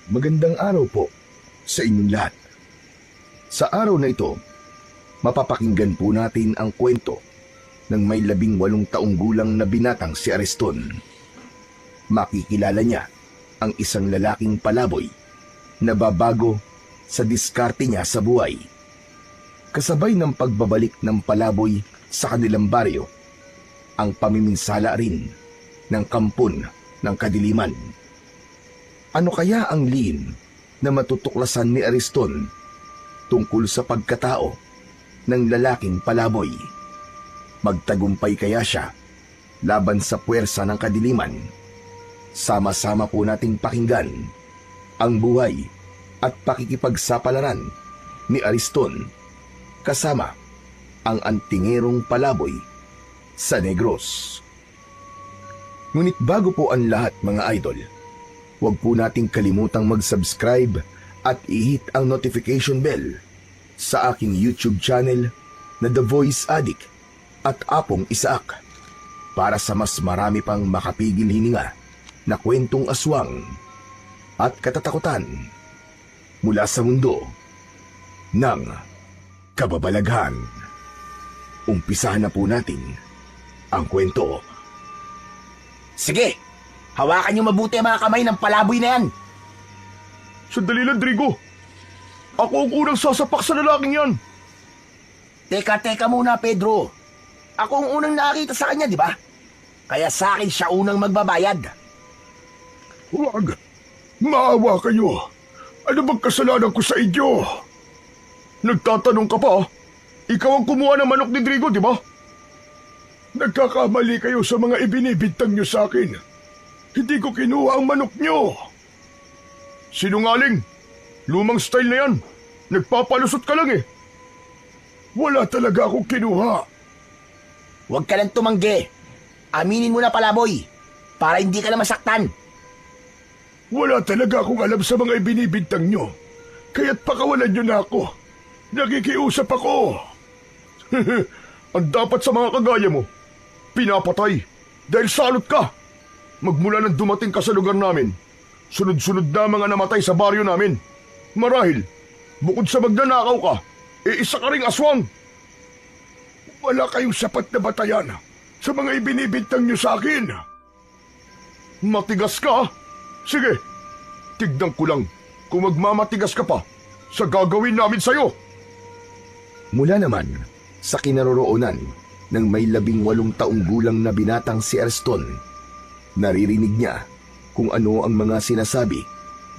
Magandang araw po sa inyong lahat. Sa araw na ito, mapapakinggan po natin ang kwento ng may 18 taong gulang na binatang si Ariston. Makikilala niya ang isang lalaking palaboy na babago sa diskarte niya sa buhay. Kasabay ng pagbabalik ng palaboy sa kanilang baryo, ang pamiminsala rin ng kampon ng kadiliman. Ano kaya ang lihim na matutuklasan ni Ariston tungkol sa pagkatao ng lalaking palaboy? Magtagumpay kaya siya laban sa puwersa ng kadiliman? Sama-sama po nating pakinggan ang buhay at pakikipagsapalaran ni Ariston kasama ang antingerong palaboy sa Negros. Ngunit bago po ang lahat, mga idol, huwag po nating kalimutang mag-subscribe at i-hit ang notification bell sa aking YouTube channel na The Voice Addict at Apong Isaak para sa mas marami pang makapigil hininga na kwentong aswang at katatakutan mula sa mundo ng kababalaghan. Umpisahan na po natin ang kwento. Sige, hawakan niyo mabuti ang mga kamay ng palaboy na yan. Sandali lang, Drigo. Ako ang unang sasapak sa lalaking yan. Teka muna, Pedro. Ako ang unang nakakita sa kanya, di ba? Kaya sa akin siya unang magbabayad. Huwag. Maawa kayo. Ano bang kasalanan ko sa inyo? Nagtatanong ka pa? Ikaw ang kumuha ng manok ni Drigo, di ba? Nagkakamali kayo sa mga ibinibintang nyo sa akin. Hindi ko kinuha ang manok nyo. Sinungaling. Lumang style na yan. Nagpapalusot ka lang eh. Wala talaga akong kinuha. Huwag ka lang tumanggi. Aminin mo na, palaboy, para hindi ka na masaktan. Wala talaga akong alam sa mga ibinibintang nyo. Kaya't pakawalan nyo na ako. Nakikiusap ako. Ang dapat sa mga kagaya mo, pinapatay dahil salot ka. Magmula nang dumating ka sa lugar namin, sunod-sunod na mga namatay sa baryo namin. Marahil, bukod sa magnanakaw ka, isa ka ring aswang. Wala kayong sapat na batayan sa mga ibinibintang nyo sa akin. Matigas ka? Sige, tignan ko lang kung magmamatigas ka pa sa gagawin namin sa'yo. Mula naman sa kinaroroonan ng may 18 taong gulang na binatang si Ariston, naririnig niya kung ano ang mga sinasabi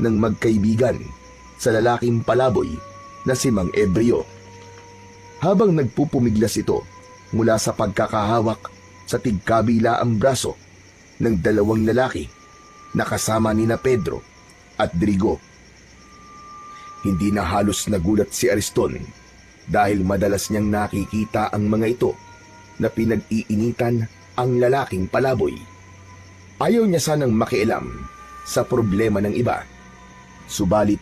ng magkaibigan sa lalaking palaboy na si Mang Ebreo. Habang nagpupumiglas ito mula sa pagkakahawak sa tigkabilaang braso ng 2 lalaki na kasama nina Pedro at Drigo. Hindi na halos nagulat si Ariston dahil madalas niyang nakikita ang mga ito na pinag-iinitan ang lalaking palaboy. Ayaw niya sanang makialam sa problema ng iba, subalit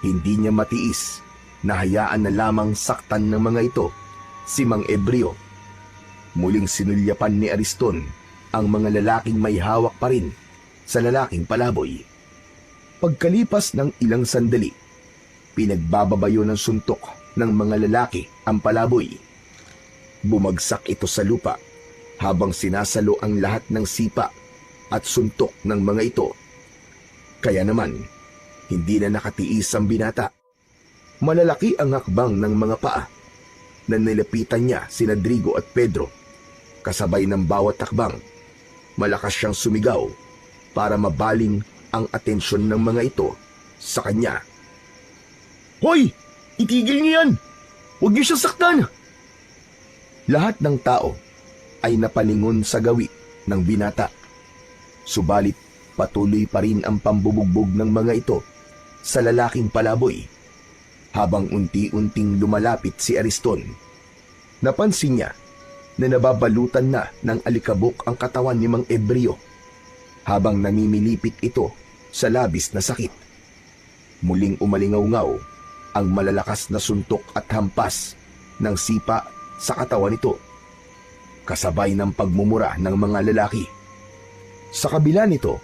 hindi niya matiis na hayaan na lamang saktan ng mga ito si Mang Ebreo. Muling sinulyapan ni Ariston ang mga lalaking may hawak pa rin sa lalaking palaboy. Pagkalipas ng ilang sandali, pinagbababayo ng suntok ng mga lalaki ang palaboy. Bumagsak ito sa lupa habang sinasalo ang lahat ng sipa at suntok ng mga ito. Kaya naman, hindi na nakatiis ang binata. Malalaki ang hakbang ng mga paa na nilapitan niya sina Drigo at Pedro. Kasabay ng bawat hakbang, malakas siyang sumigaw para mabaling ang atensyon ng mga ito sa kanya. Hoy! Itigil niyo yan! Huwag niyo siyang saktan! Lahat ng tao ay napalingon sa gawi ng binata. Subalit patuloy pa rin ang pambubugbog ng mga ito sa lalaking palaboy. Habang unti-unting lumalapit si Ariston, napansin niya na nababalutan na ng alikabok ang katawan ni Mang Ebreo habang namimilipit ito sa labis na sakit. Muling umalingaw-ngaw ang malalakas na suntok at hampas ng sipa sa katawan nito, kasabay ng pagmumura ng mga lalaki. Sa kabila nito,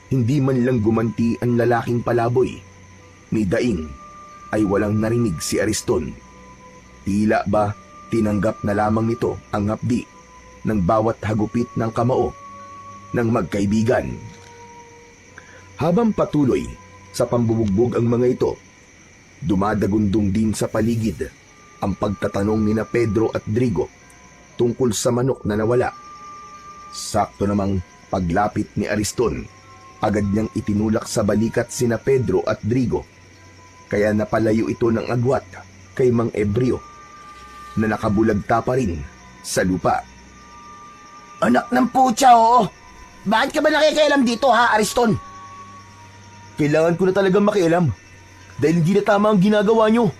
hindi man lang gumanti ang lalaking palaboy ni Daing ay walang narinig si Ariston. Tila ba tinanggap na lamang nito ang hapdi ng bawat hagupit ng kamao ng magkaibigan. Habang patuloy sa pambubugbog ang mga ito, dumadagundong din sa paligid ang pagtatanong ni na Pedro at Drigo tungkol sa manok na nawala. Sakto namang paglapit ni Ariston, agad niyang itinulak sa balikat sina Pedro at Drigo, kaya napalayo ito ng agwat kay Mang Ebreo na nakabulagta pa rin sa lupa. Anak ng putya, oo. Bakit ka ba nakikialam dito, ha, Ariston? Kailangan ko na talagang makialam dahil hindi na tama ang ginagawa niyo.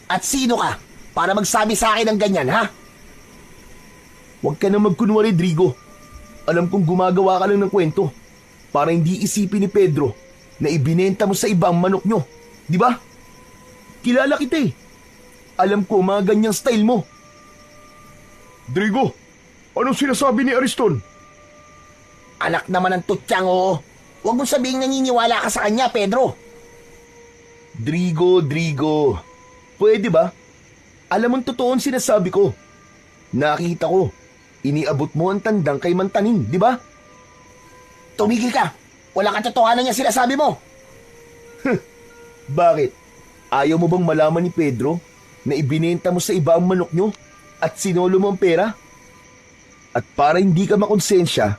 At sino ka para magsabi sa akin ng ganyan, ha? Huwag ka na magkunwari, Drigo. Alam kong gumagawa ka lang ng kwento para hindi isipin ni Pedro na ibinenta mo sa iba ang manok nyo. Di ba? Kilala kita eh. Alam ko mga ganyang style mo. Drigo, anong sinasabi ni Ariston? Anak naman ng tutyang, oo. Huwag mong sabihing naniniwala ka sa kanya, Pedro. Drigo. Pwede ba? Alam mong totoo ang sinasabi ko. Nakita ko. Iniabot mo ang tandang kay Mantaning, di ba? Tumigil ka. Wala katotohanan niya sinasabi mo. Bakit? Ayaw mo bang malaman ni Pedro na ibinenta mo sa iba ang manok nyo at sinolo mo ang pera? At para hindi ka makonsensya,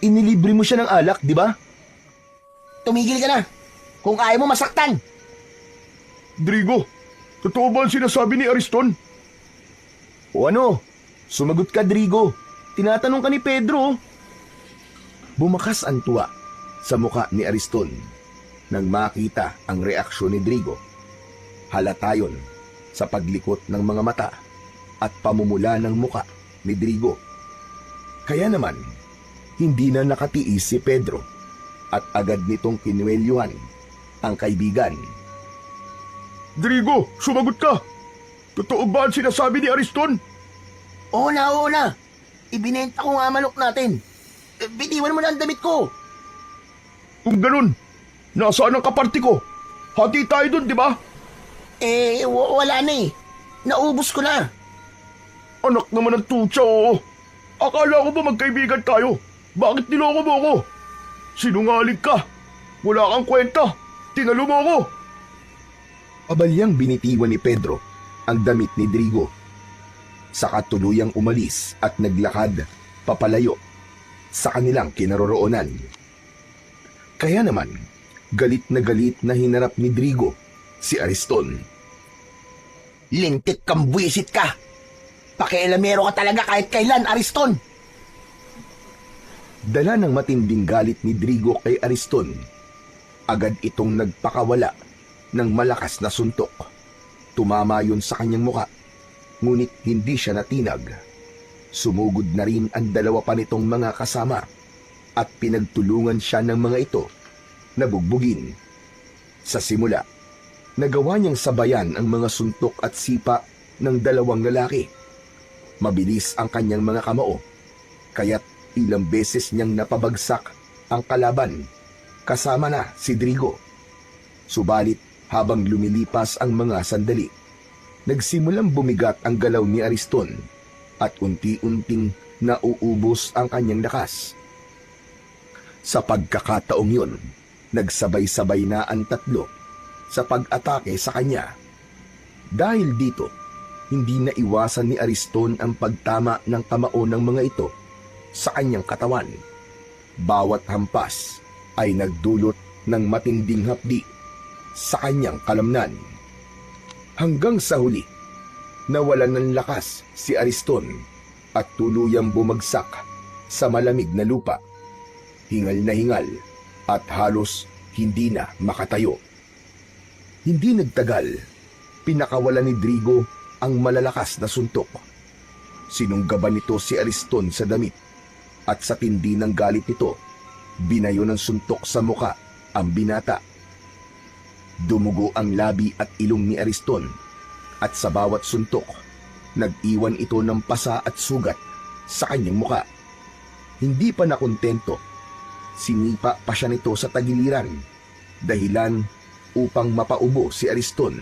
inilibre mo siya ng alak, di ba? Tumigil ka na. Kung ayaw mo masaktan. Drigo, totoo ba ang sinasabi ni Ariston? O ano? Sumagot ka, Drigo. Tinatanong ka ni Pedro. Bumakas ang tuwa sa muka ni Ariston nang makita ang reaksyon ni Drigo. Halata yun sa paglikot ng mga mata at pamumula ng muka ni Drigo. Kaya naman, hindi na nakatiis si Pedro at agad nitong kinuwelyuhan ang kaibigan. Drigo, sumagot ka! Totoo ba ang sinasabi ni Ariston? Oo na. Ibinenta ko nga manok natin. Bitiwan mo na ang damit ko. Kung ganun, nasaan ang kaparti ko? Hati tayo dun, di ba? Wala na eh. Naubos ko na. Anak naman ng tutsa, oo. Akala ko ba magkaibigan tayo? Bakit niloko mo ako? Sinungaling ka. Wala kang kwenta. Tinalo mo ako. Abalyang binitiwan ni Pedro ang damit ni Drigo. Saka tuluyang umalis at naglakad papalayo sa kanilang kinaroroonan. Kaya naman, galit na hinarap ni Drigo si Ariston. Lintik kang buwisit ka. Pakialamero ka talaga kahit kailan, Ariston. Dala ng matinding galit ni Drigo kay Ariston, agad itong nagpakawala ng malakas na suntok. Tumama yun sa kanyang muka, ngunit hindi siya natinag. Sumugod na rin ang dalawa pa nitong mga kasama at pinagtulungan siya ng mga ito na bugbugin. Sa simula, nagawa niyang sabayan ang mga suntok at sipa ng dalawang lalaki. Mabilis ang kanyang mga kamao, kaya't ilang beses niyang napabagsak ang kalaban, kasama na si Drigo. Subalit habang lumilipas ang mga sandali, nagsimulang bumigat ang galaw ni Ariston at unti-unting nauubos ang kanyang lakas. Sa pagkakataong yun, nagsabay-sabay na ang tatlo sa pag-atake sa kanya. Dahil dito, hindi na iwasan ni Ariston ang pagtama ng kamao ng mga ito sa kanyang katawan. Bawat hampas ay nagdulot ng matinding hapdi sa kanyang kalamnan. Hanggang sa huli, nawalan ng lakas si Ariston at tuluyang bumagsak sa malamig na lupa. Hingal na hingal at halos hindi na makatayo. Hindi nagtagal, pinakawalan ni Drigo ang malalakas na suntok. Sinunggaban nito si Ariston sa damit at sa tindi ng galit nito, binayo ng suntok sa muka ang binata. Dumugo ang labi at ilong ni Ariston at sa bawat suntok, nag-iwan ito ng pasa at sugat sa kanyang muka. Hindi pa nakontento, sinipa pa siya nito sa tagiliran, dahilan upang mapaubo si Ariston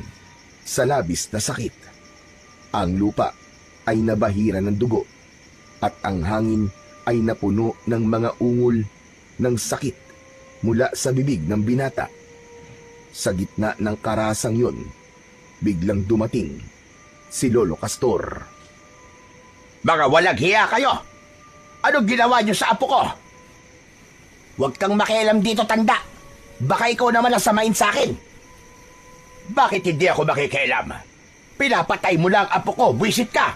sa labis na sakit. Ang lupa ay nabahira ng dugo at ang hangin ay napuno ng mga ungol ng sakit mula sa bibig ng binata. Sa gitna ng karasang yun, biglang dumating si Lolo Castor. Mga walang hiya kayo! Anong ginawa niyo sa apo ko? Huwag kang makialam dito, tanda. Baka ikaw naman ang samain sa akin. Bakit hindi ako makikialam? Pinapatay mo lang ang apo ko, buwisit ka!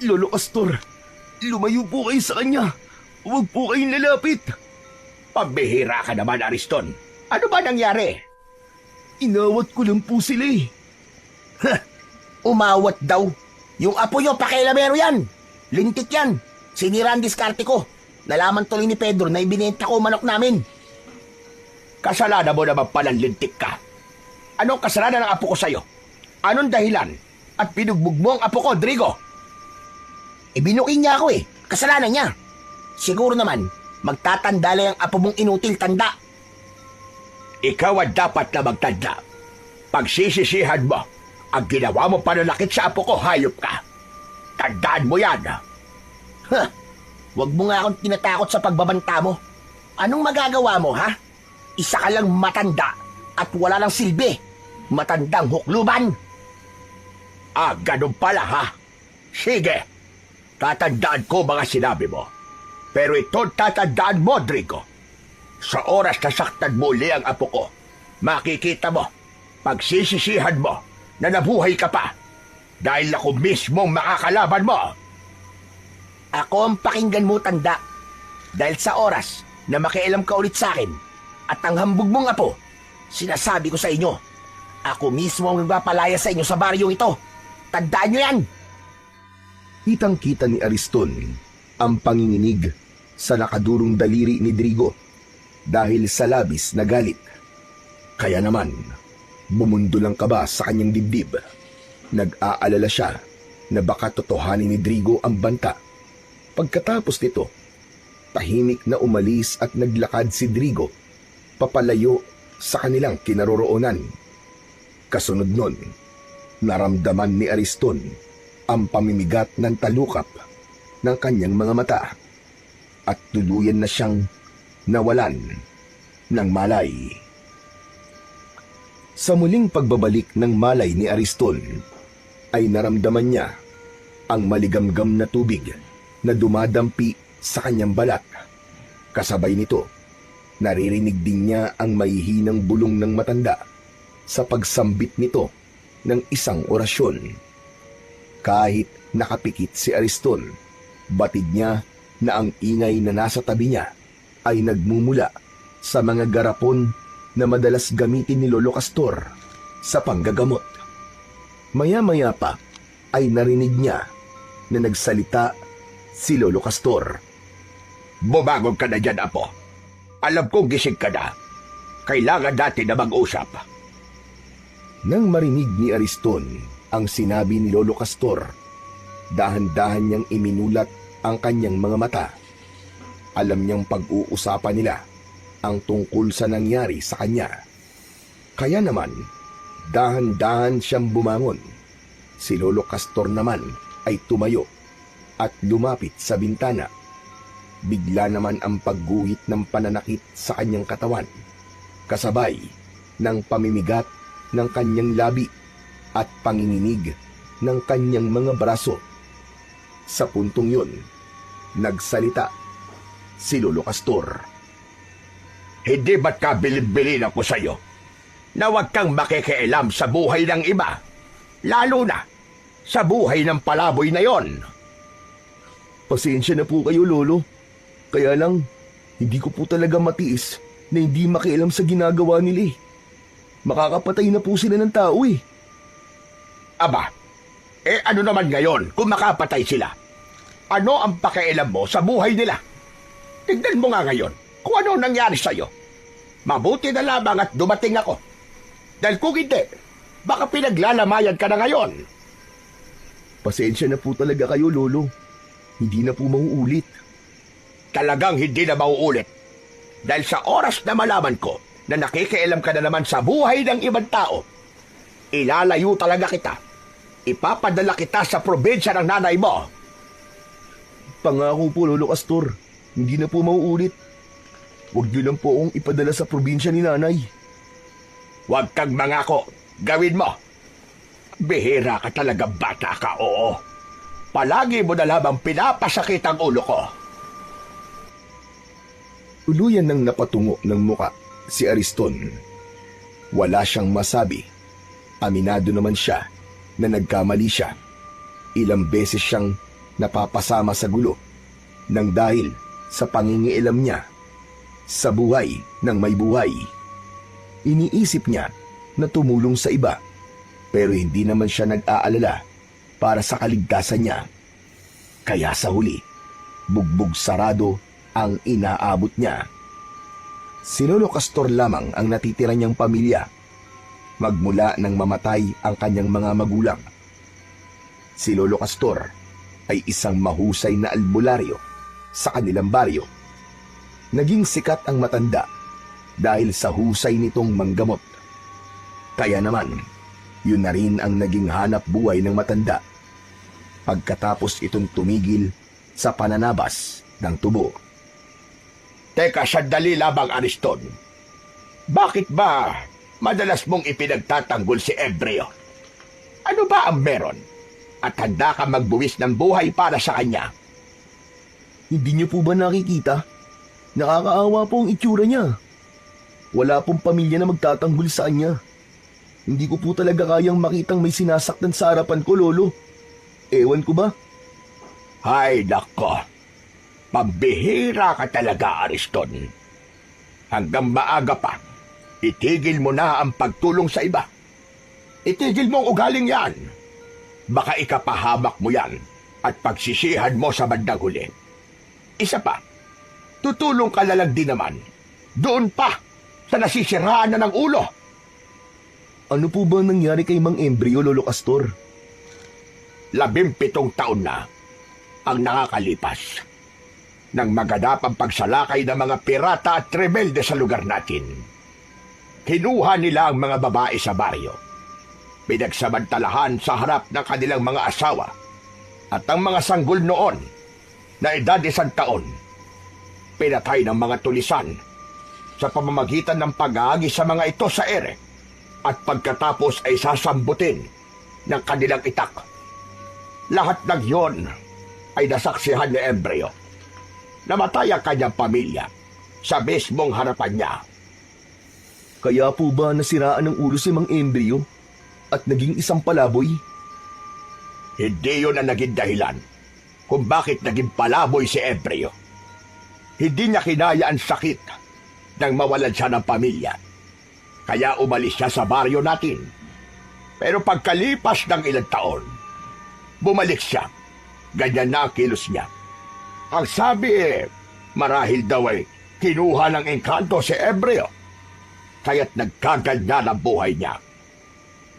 Lolo Castor, lumayo po kayo sa kanya. Huwag po kayong lalapit. Pambihira ka naman, Ariston. Ano ba nangyari? Inawat ko lang po sila eh. Umawat daw. Yung apo nyo, pakialamero yan. Lintik yan. Sinira ang diskarte ko. Nalaman tuloy ni Pedro na ibinenta ko manok namin. Kasalanan mo naman palang lintik ka. Anong kasalanan ng apo ko sa'yo? Anong dahilan? At pinugbog mo ang apo ko, Drigo? Ibinuking niya ako eh. Kasalanan niya. Siguro naman, magtatanda lang ang apo mong inutil, tanda. Ikaw ang dapat na magtanda. Pagsisisihan mo, ang ginawa mo pananakit sa apo ko, hayop ka. Tandaan mo yan. Huwag mo nga akong tinatakot sa pagbabanta mo. Anong magagawa mo, ha? Isa ka lang matanda at wala lang silbi. Matandang hukluban. Ganun pala, ha? Sige. Tatandaan ko mga sinabi mo. Pero ito tatandaan mo, Drigo. Sa oras na saktan mo uli ang apo ko, makikita mo, pagsisisihan mo, na nabuhay ka pa. Dahil ako mismong makakalaban mo. Ako ang pakinggan mo, tanda. Dahil sa oras na makialam ka ulit sa akin at ang hambog mong apo, sinasabi ko sa inyo, ako mismo ang magpapalaya sa inyo sa baryong ito. Tandaan nyo yan! Kitang-kita ni Ariston ang panginginig sa nakadurong daliri ni Drigo dahil sa labis na galit. Kaya naman, bumundol ang kaba sa kanyang dibdib. Nag-aalala siya na baka totohanin ni Drigo ang banta. Pagkatapos nito, tahimik na umalis at naglakad si Drigo papalayo sa kanilang kinaroroonan. Kasunod nun, naramdaman ni Ariston ang pamimigat ng talukap ng kanyang mga mata at tuluyan na siyang nawalan ng malay. Sa muling pagbabalik ng malay ni Ariston, ay naramdaman niya ang maligamgam na tubig na dumadampi sa kanyang balat. Kasabay nito, naririnig din niya ang mahihinang bulong ng matanda sa pagsambit nito ng isang orasyon. Kahit nakapikit si Ariston, batid niya na ang ingay na nasa tabi niya ay nagmumula sa mga garapon na madalas gamitin ni Lolo Castor sa panggagamot. Maya-maya pa ay narinig niya na nagsalita si Lolo Castor. Bumagog ka na dyan, apo. Alam kong gising ka na. Kailangan natin na mag-usap. Nang marinig ni Ariston ang sinabi ni Lolo Castor, dahan-dahan niyang iminulat ang kanyang mga mata. Alam niyang pag-uusapan nila ang tungkol sa nangyari sa kanya. Kaya naman, dahan-dahan siyang bumangon. Si Lolo Castor naman ay tumayo at lumapit sa bintana. Bigla naman ang pagguhit ng pananakit sa kanyang katawan, kasabay ng pamimigat ng kanyang labi at panginginig ng kanyang mga braso. Sa puntong yun, nagsalita si Lolo Castor. Hindi ba't kabilin-bilin ako sa'yo na huwag kang makikialam sa buhay ng iba, lalo na sa buhay ng palaboy na yon? Pasensya na po kayo, Lolo. Kaya lang, hindi ko po talaga matiis na hindi makialam sa ginagawa nila eh. Makakapatay na po sila ng tao eh. Aba, ano naman ngayon kung makapatay sila? Ano ang pakialam mo sa buhay nila? Tignan mo nga ngayon kung ano nangyari sa'yo. Mabuti na lamang at dumating ako. Dahil kung hindi, baka pinaglalamayan ka na ngayon. Pasensya na po talaga kayo, Lolo. Hindi na po mauulit. Talagang hindi na mauulit. Dahil sa oras na malaman ko na nakikialam ka na naman sa buhay ng ibang tao, ilalayo talaga kita. Ipapadala kita sa probinsya ng nanay mo. Pangako po, Lolo Castor. Hindi na po mauulit. Huwag niyo lang po akong ipadala sa probinsya ni nanay. Huwag kang mangako. Gawin mo. Bihira ka talaga, bata ka, oo. Palagi mo na lamang pinapasakit ang ulo ko. Tuluyan nang napatungo ng muka si Ariston. Wala siyang masabi. Aminado naman siya na nagkamali siya. Ilang beses siyang napapasama sa gulo nang dahil sa pangingialam niya sa buhay ng may buhay. Iniisip niya na tumulong sa iba, pero hindi naman siya nag-aalala para sa kaligtasan niya. Kaya sa huli, bugbog sarado ang inaabot niya. Si Lolo Castor lamang ang natitira niyang pamilya magmula nang mamatay ang kanyang mga magulang. Si Lolo Castor ay isang mahusay na albularyo sa kanilang baryo. Naging sikat ang matanda dahil sa husay nitong manggamot. Kaya naman, yun na rin ang naging hanap buhay ng matanda pagkatapos itong tumigil sa pananabas ng tubo. Teka, sandali lamang, Ariston. Bakit ba madalas mong ipinagtatanggol si Ebreo? Ano ba ang meron? At handa ka magbuwis ng buhay para sa kanya? Hindi niyo po ba nakikita? Nakakaawa po ang itsura niya. Wala pong pamilya na magtatanggol sa kanya. Hindi ko po talaga kayang makitang may sinasaktan sa harapan ko, Lolo. Ewan ko ba? Hay nako, pambihira ka talaga, Ariston. Hanggang maaga pa, itigil mo na ang pagtulong sa iba. Itigil mo ang ugaling yan. Baka ikapahamak mo yan at pagsisihan mo sa bandang huli. Isa pa, tutulong ka lalang din naman. Doon pa, sa nasisiraan na ng ulo. Ano po ba nangyari kay Mang Embryo, Lolo Castor? 17 taon na ang nakakalipas nang maganap ang pagsalakay ng mga pirata at rebelde sa lugar natin. Kinuha nila ang mga babae sa baryo. Pinagsamantalahan sa harap ng kanilang mga asawa at ang mga sanggol noon na edad 1 taon. Pinatay ng mga tulisan sa pamamagitan ng pag-aagi sa mga ito sa ere at pagkatapos ay sasambutin ng kanilang itak. Lahat ng yon ay nasaksihan ni Embryo. Namatay ang kanyang pamilya sa mismong harapan niya. Kaya po ba nasiraan ng ulo si Mang Embryo at naging isang palaboy? Hindi yun ang naging dahilan kung bakit naging palaboy si Embryo. Hindi niya kinaya ang sakit nang mawalan siya ng pamilya. Kaya umalis siya sa baryo natin. Pero pagkalipas ng ilang taon, bumalik siya. Ganyan na ang kilos niya. Ang sabi marahil daw ay kinuha ng engkanto si Embryo. Kaya't nagkaganda ng buhay niya.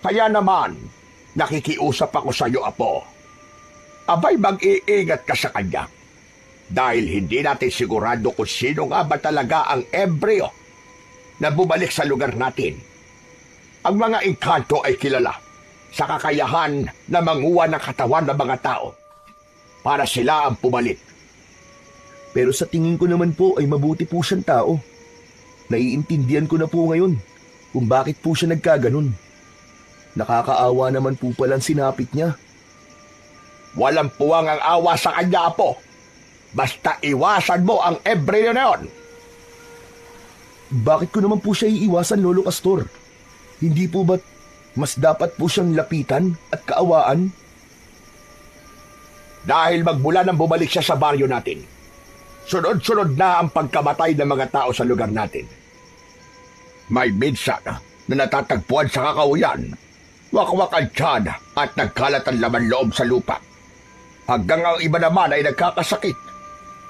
Kaya naman, nakikiusap ako sa iyo, Apo. Abay, mag-iingat ka sa kanya. Dahil hindi natin sigurado kung sino nga ba talaga ang Embryo na bumalik sa lugar natin. Ang mga engkanto ay kilala sa kakayahan na manguha ng katawan ng mga tao para sila ang pumalit. Pero sa tingin ko naman po ay mabuti po siyang tao. Naiintindihan ko na po ngayon kung bakit po siya nagkaganon. Nakakaawa naman po palang sinapit niya. Walang puwang ang awa sa kanya, Apo. Basta iwasan mo ang Embryo na yon. Bakit ko naman po siya iiwasan, Lolo Castor? Hindi po ba't mas dapat po siyang lapitan at kaawaan? Dahil magmula nang bumalik siya sa baryo natin, sunod-sunod na ang pagkamatay ng mga tao sa lugar natin. May minsan na natatagpuan sa kakauyan, wakwak ang tiyan at nagkalat ang laman loob sa lupa. Hanggang ang iba naman ay nagkakasakit.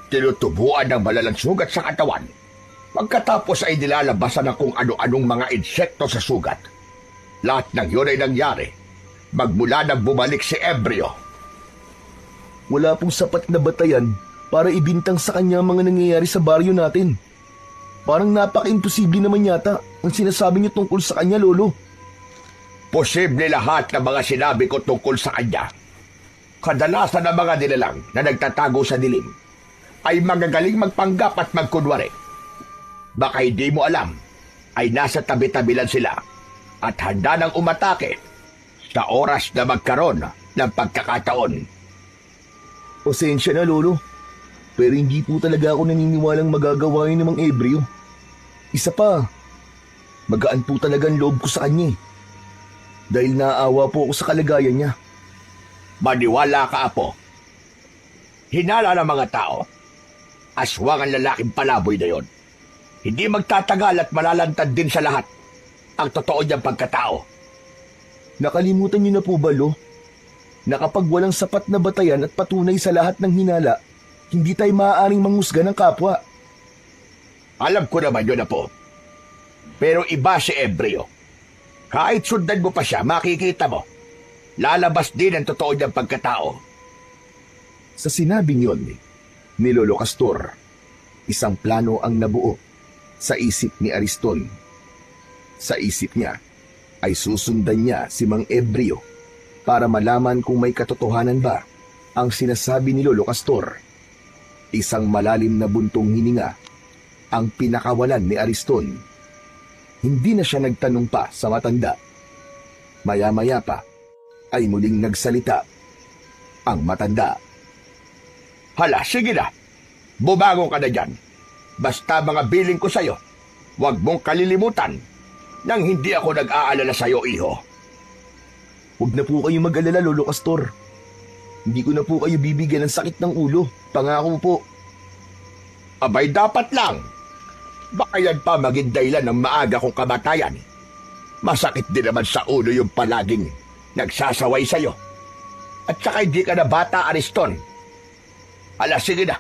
Tinutubuan ng malalang sugat sa katawan. Pagkatapos ay nilalabasan ng kung ano-anong mga insekto sa sugat. Lahat ng yun ay nangyari magmula nang bumalik si Embryo. Wala pong sapat na batayan para ibintang sa kanya ang mga nangyayari sa baryo natin. Parang napaka-imposible naman yata ang sinasabi niyo tungkol sa kanya, Lolo. Posible lahat ng mga sinabi ko tungkol sa kanya. Kadalasan ng mga nilalang na nagtatago sa dilim ay magagaling magpanggap at magkunwari. Baka hindi mo alam, ay nasa tabi-tabi lang sila at handa nang umatake sa oras na magkaroon ng pagkakataon. Pasensya na, Lolo. Pero hindi po talaga ako naniniwalang magagawa yun ng mga Ebreo. Isa pa, magaan po talaga ang loob ko sa kanya eh. Dahil naaawa po ako sa kalagayan niya. Maniwala ka, Apo. Hinala ng mga tao. Aswang ang lalaking palaboy na yon. Hindi magtatagal at malalantad din sa lahat ang totoo niyang pagkatao. Nakalimutan niyo na po ba, Lo? Na kapag walang sapat na batayan at patunay sa lahat ng hinala, hindi tayo maaaring manghusga ng kapwa. Alam ko naman yun, Apo. Pero iba si Ebreo. Kahit sundan mo pa siya, makikita mo. Lalabas din ang totoo niyang pagkatao. Sa sinabing yon ni Lolo Castor, isang plano ang nabuo sa isip ni Ariston. Sa isip niya ay susundan niya si Mang Ebreo para malaman kung may katotohanan ba ang sinasabi ni Lolo Castor. Isang malalim na buntong hininga ang pinakawalan ni Ariston. Hindi na siya nagtanong pa sa matanda. Maya-maya pa ay muling nagsalita ang matanda. Hala, sige na. Bumangon ka na dyan. Basta mga biling ko sa'yo, huwag mong kalilimutan nang hindi ako nag-aalala sa'yo, iho. Huwag na po kayo mag-alala, Lolo Castor. Hindi ko na po kayo bibigyan ng sakit ng ulo. Pangako po. Abay, dapat lang. Baka yan pa maging dahilan ng maaga kong kamatayan. Masakit din naman sa ulo yung palaging nagsasaway sa'yo. At saka hindi ka na bata, Ariston. Ala, sige na.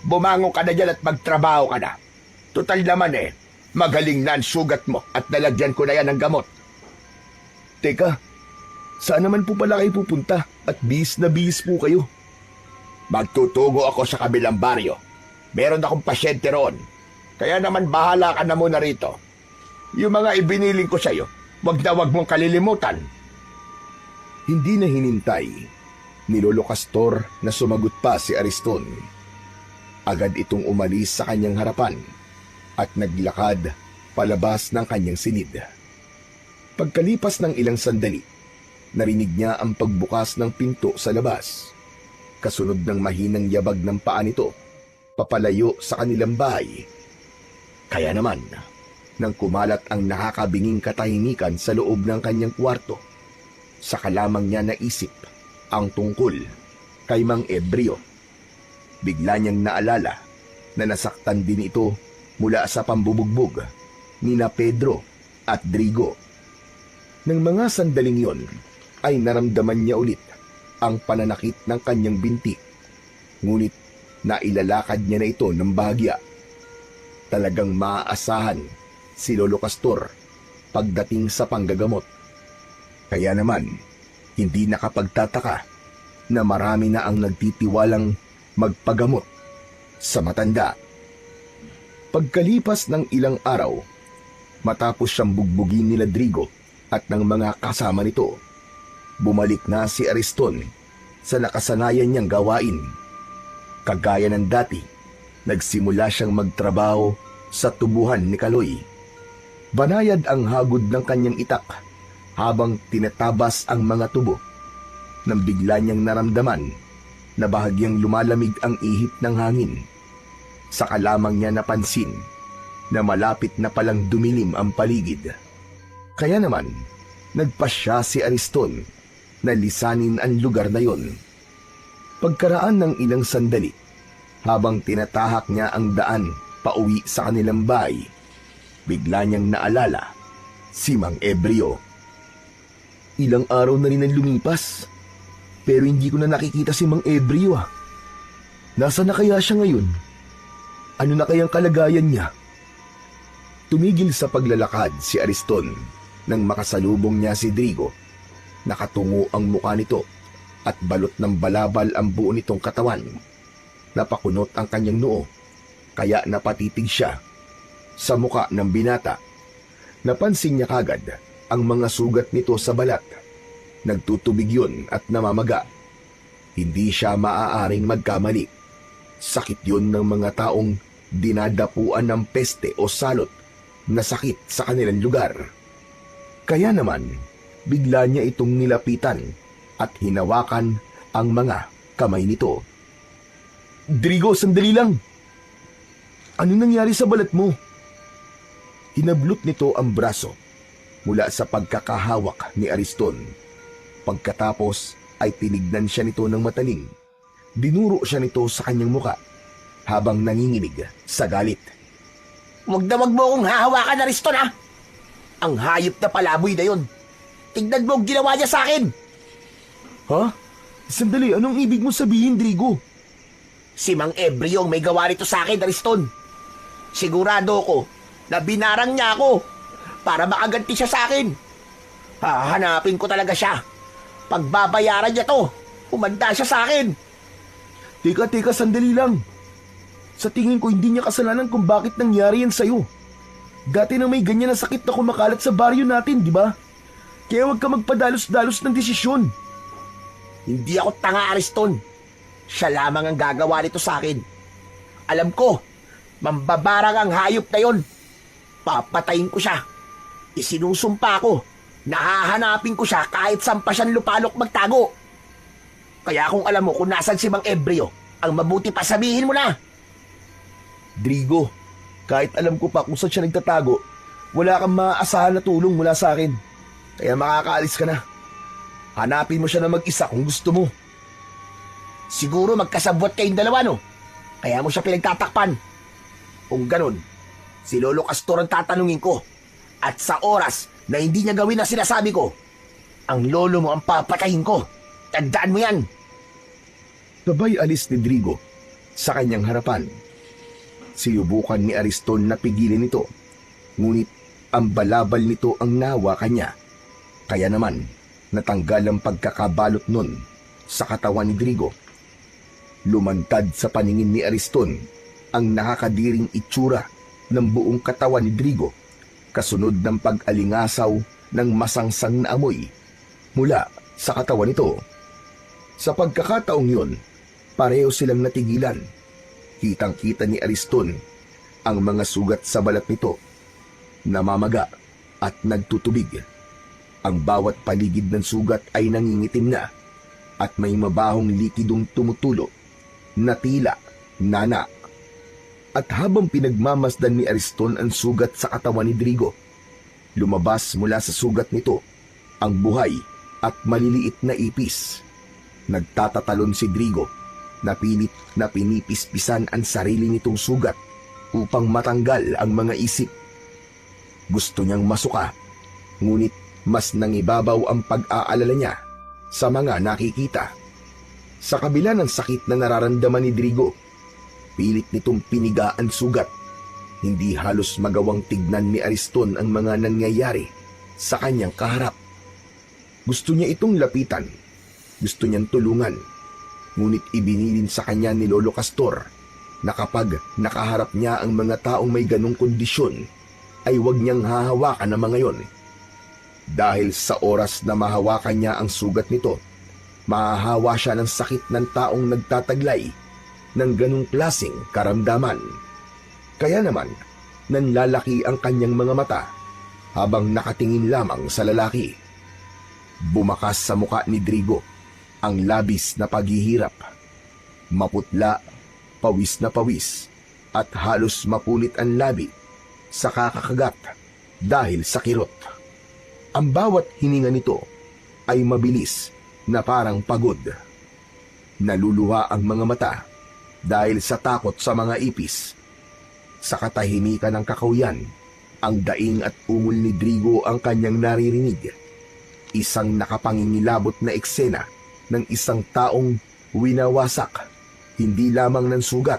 Bumangon ka na dyan at magtrabaho ka na. Total naman magaling na ang sugat mo at nalagyan ko na yan ng gamot. Teka, saan naman po pala kayo pupunta at bihis na bihis po kayo? Magtutugo ako sa kabilang baryo. Meron akong pasyente roon. Kaya naman bahala ka na muna rito. Yung mga ibiniling ko sa'yo, wag mong kalilimutan. Hindi na hinintay ni Lolo Castor na sumagot pa si Ariston. Agad itong umalis sa kanyang harapan at naglakad palabas ng kanyang silid. Pagkalipas ng ilang sandali, narinig niya ang pagbukas ng pinto sa labas. Kasunod ng mahinang yabag ng paa nito, papalayo sa kanilang bahay. Kaya naman, nang kumalat ang nakakabinging katahimikan sa loob ng kanyang kwarto, saka lamang niya naisip ang tungkol kay Mang Ebreo. Bigla niyang naalala na nasaktan din ito mula sa pambubugbog nina Pedro at Drigo. Nang mga sandaling yon, ay naramdaman niya ulit ang pananakit ng kanyang binti. Ngunit nailalakad niya na ito ng bahagya. Talagang maaasahan si Lolo Castor pagdating sa panggagamot. Kaya naman, hindi nakapagtataka na marami na ang nagtitiwalang magpagamot sa matanda. Pagkalipas ng ilang araw, matapos siyang bugbugin ni Drigo at ng mga kasama nito, bumalik na si Ariston sa nakasanayan niyang gawain. Kagaya ng dati, nagsimula siyang magtrabaho sa tubuhan ni Kaloy. Banayad ang hagod ng kanyang itak habang tinatabas ang mga tubo. Nang bigla niyang naramdaman na bahagyang lumalamig ang ihip ng hangin. Saka lamang niya napansin na malapit na palang dumilim ang paligid. Kaya naman, nagpasya si Ariston na lisanin ang lugar na yon. Pagkaraan ng ilang sandali, habang tinatahak niya ang daan pauwi sa kanilang bahay, bigla niyang naalala si Mang Ebreo. Ilang araw na rin ang lumipas, pero hindi ko na nakikita si Mang Ebreo. Nasaan na kaya siya ngayon? Ano na kayang kalagayan niya? Tumigil sa paglalakad si Ariston nang makasalubong niya si Drigo. Nakatungo ang mukha nito at balot ng balabal ang buo nitong katawan. Napakunot ang kanyang noo, kaya napatitig siya. sa muka ng binata. Napansin niya kagad ang mga sugat nito sa balat. Nagtutubig yun at namamaga. Hindi siya maaaring magkamali. Sakit yun ng mga taong dinadapuan ng peste o salot na sakit sa kanilang lugar. Kaya naman, bigla niya itong nilapitan at hinawakan ang mga kamay nito. Drigo, sandali lang. Ano nangyari sa balat mo? Hinablot nito ang braso mula sa pagkakahawak ni Ariston. Pagkatapos ay tinignan siya nito ng mataling. Dinuro siya nito sa kanyang muka habang nanginginig sa galit. Huwag na wag mo akong hahawakan, Ariston, ha? Ang hayop na palaboy na yun. Tignan mo ang ginawa niya sa akin. Ha? Sandali, anong ibig mo sabihin, Drigo? Si Mang Ebreo ang may gawa nito sa akin, Ariston. Sigurado ko na binarang niya ako para makaganti siya sa akin. Hahanapin ko talaga siya. Pagbabayaran niya to, umanda siya sa akin. Teka, sandali lang. Sa tingin ko, hindi niya kasalanan kung bakit nangyari yan sa'yo. Dati na may ganyan na sakit na kumakalat sa baryo natin, di ba? Kaya huwag ka magpadalos-dalos ng desisyon. Hindi ako tanga, Ariston. Siya lamang ang gagawa nito sa akin. Alam ko, mambabarang ang hayop na yon. Papatayin ko siya. Isinusumpa ko. Nahahanapin ko siya kahit saan pa siyang lupalok magtago. Kaya kung alam mo kung nasan si Mang Ebreo, ang mabuti pa sabihin mo na. Drigo, kahit alam ko pa kung saan siya nagtatago, wala kang maaasahan na tulong mula sa akin. Kaya makakaalis ka na. Hanapin mo siya na mag-isa kung gusto mo. Siguro magkasabwat kayong dalawa, no? Kaya mo siya pinagtatakpan. Kung ganun, si Lolo Castor ang tatanungin ko. At sa oras na hindi niya gawin ang sinasabi ko, ang lolo mo ang papatayin ko. Tandaan mo yan. Sabay alis ni Drigo sa kanyang harapan. Sinubukan ni Ariston na pigilin ito, ngunit ang balabal nito ang nawa kanya. Kaya naman, natanggal ang pagkakabalot nun sa katawan ni Drigo. Lumantad sa paningin ni Ariston ang nakakadiring itsura ng buong katawan ni Drigo, kasunod ng pag-alingasaw ng masangsang na amoy mula sa katawan nito. Sa pagkakataong yun, pareho silang natigilan. Kitang-kita ni Ariston ang mga sugat sa balat nito, namamaga at nagtutubig. Ang bawat paligid ng sugat ay nangingitim na at may mabahong likidong tumutulo na tila nana. At habang pinagmamasdan ni Ariston ang sugat sa katawan ni Drigo, lumabas mula sa sugat nito ang buhay at maliliit na ipis. Nagtatatalon si Drigo na pilit na pinipispisan ang sarili nitong sugat upang matanggal ang mga isip. Gusto niyang masuka, ngunit mas nangibabaw ang pag-aalala niya sa mga nakikita. Sa kabila ng sakit na nararamdaman ni Drigo, pilit nitong piniga ang sugat. Hindi halos magawang tignan ni Ariston ang mga nangyayari sa kanyang kaharap. Gusto niya itong lapitan, gusto niyang tulungan, ngunit ibinilin sa kanya ni Lolo Castor na kapag nakaharap niya ang mga taong may ganong kondisyon, ay huwag niyang hahawakan ang mga yon. Dahil sa oras na mahawakan niya ang sugat nito, mahahawa siya ng sakit ng taong nagtataglay ng ganong klaseng karamdaman. Kaya naman, nanlalaki ang kanyang mga mata habang nakatingin lamang sa lalaki. Bumakas sa muka ni Drigo ang labis na paghihirap. Maputla, pawis na pawis, at halos mapulit ang labi sa kakakagat dahil sa kirot. Ang bawat hininga nito ay mabilis na parang pagod. Naluluha ang mga mata dahil sa takot sa mga ipis. Sa katahimikan ng kakahuyan, ang daing at ungol ni Drigo ang kanyang naririnig. Isang nakapangingilabot na eksena ng isang taong winawasak, hindi lamang ng sugat,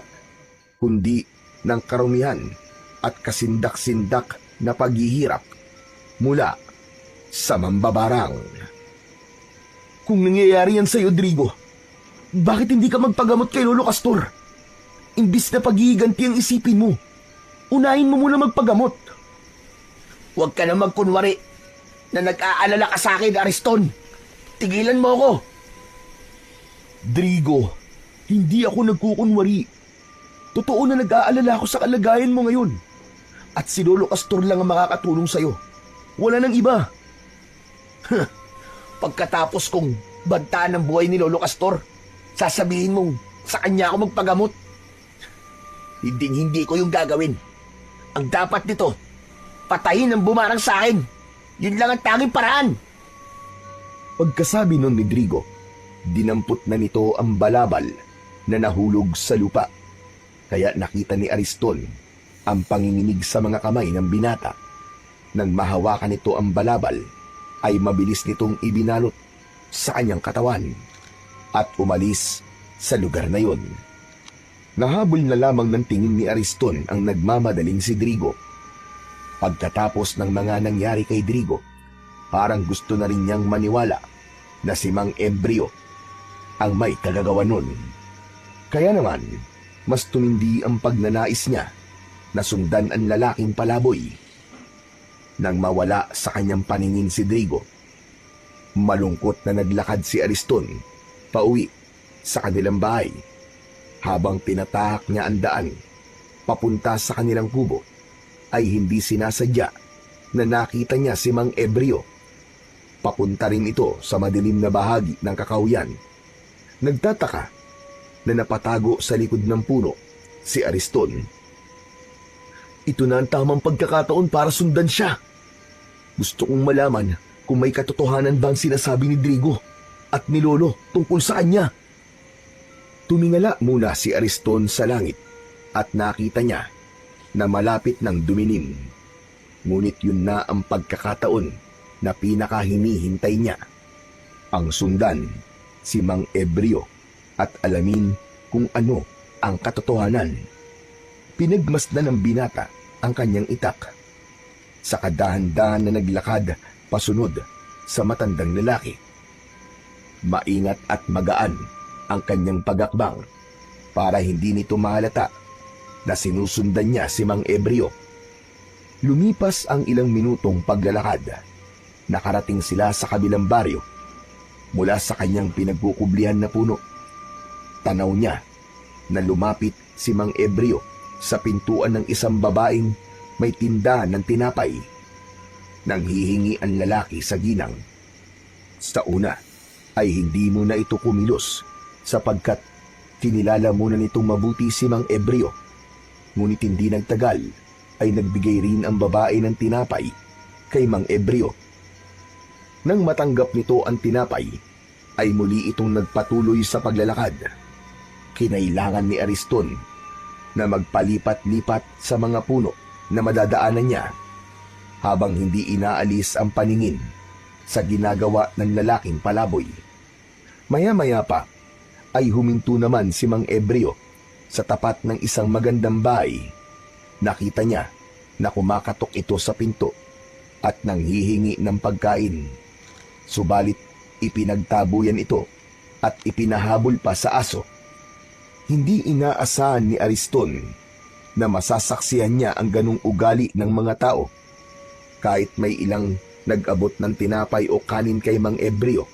kundi ng karumihan at kasindak-sindak na paghihirap mula sa mambabarang. Kung nangyayari yan sa'yo, Drigo, bakit hindi ka magpagamot kay Lolo Castor? Imbis na paghihiganti ang isipin mo, Unahin mo muna magpagamot. Huwag ka na magkunwari na nag-aalala ka sa akin, Ariston. Tigilan mo ako. Drigo, hindi ako nagkukunwari. Totoo na nag-aalala ako sa kalagayan mo ngayon. At si Lolo Castor lang ang makakatulong sa'yo. Wala nang iba. Pagkatapos kong bantaan ng buhay ni Lolo Castor, sasabihin mong sa kanya ako magpagamot. Hindi ko yung gagawin. Ang dapat nito, patayin ang bumarang sa akin. Yun lang ang tanging paraan. Pagkasabi nun ni Drigo, dinampot na nito ang balabal na nahulog sa lupa. Kaya nakita ni Ariston ang panginginig sa mga kamay ng binata. Nang mahawakan nito ang balabal, ay mabilis nitong ibinalot sa kanyang katawan at umalis sa lugar na yun. Nahabol na lamang ng tingin ni Ariston ang nagmamadaling si Drigo. Pagkatapos ng mga nangyari kay Drigo, parang gusto na rin niyang maniwala na si Mang Ebreo ang may kagagawa nun. Kaya naman, mas tumindi ang pagnanais niya na sundan ang lalaking palaboy. Nang mawala sa kanyang paningin si Drigo, malungkot na naglakad si Ariston pauwi sa kanilang bahay. Habang tinatahak niya ang daan papunta sa kanilang kubo, ay hindi sinasadya na nakita niya si Mang Ebreo. Papunta rin ito sa madilim na bahagi ng kakauyan. Nagtataka na napatago sa likod ng puno si Ariston. Ito na ang tamang pagkakataon para sundan siya. Gusto kong malaman kung may katotohanan bang sinasabi ni Drigo at ni Lolo tungkol sa kanya. Tumingala muna si Ariston sa langit at nakita niya na malapit ng dumilim. Ngunit yun na ang pagkakataon na pinakahinihintay niya. Ang sundan si Mang Ebreo at alamin kung ano ang katotohanan. Pinagmasdan ng binata ang kanyang itak. Sa kadahan-dahan na naglakad pasunod sa matandang lalaki. Maingat at magaan ang kanyang pagakbang para hindi nito mahalata na sinusundan niya si Mang Ebreo. Lumipas ang ilang minutong paglalakad. Nakarating sila sa kabilang baryo. Mula sa kanyang pinagkukublihan na puno, tanaw niya na lumapit si Mang Ebreo sa pintuan ng isang babaeng may tindahan ng tinapay. Nang hihingi ang lalaki sa ginang. Sa una ay hindi muna ito kumilos sapagkat kinilala muna nitong mabuti si Mang Ebreo. Ngunit hindi nagtagal ay nagbigay rin ang babae ng tinapay kay Mang Ebreo. Nang matanggap nito ang tinapay, ay muli itong nagpatuloy sa paglalakad. Kinailangan ni Ariston na magpalipat-lipat sa mga puno na madadaanan niya habang hindi inaalis ang paningin sa ginagawa ng lalaking palaboy. Maya-maya pa ay huminto naman si Mang Ebreo sa tapat ng isang magandang bahay. Nakita niya na kumakatok ito sa pinto at nanghihingi ng pagkain. Subalit ipinagtabuyan ito at ipinahabol pa sa aso. Hindi inaasahan ni Ariston na masasaksihan niya ang ganung ugali ng mga tao. Kahit may ilang nag-abot ng tinapay o kanin kay Mang Ebreo,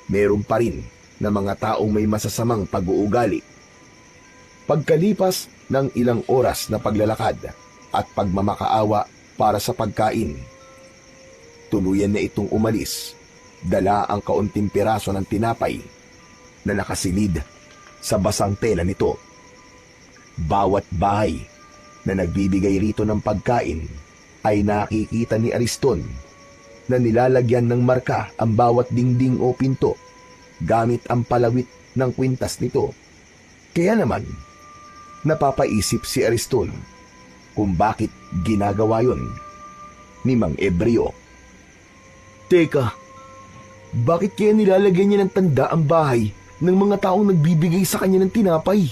meron pa rin na mga taong may masasamang pag-uugali. Pagkalipas ng ilang oras na paglalakad at pagmamakaawa para sa pagkain, tuluyan na itong umalis, dala ang kaunting piraso ng tinapay na nakasilid sa basang tela nito. Bawat bahay na nagbibigay rito ng pagkain ay nakikita ni Ariston na nilalagyan ng marka ang bawat dingding o pinto gamit ang palawit ng kwintas nito. Kaya naman, napapaisip si Ariston kung bakit ginagawa yon ni Mang Ebreo. Teka, bakit kaya nilalagyan niya ng tanda ang bahay ng mga taong nagbibigay sa kanya ng tinapay?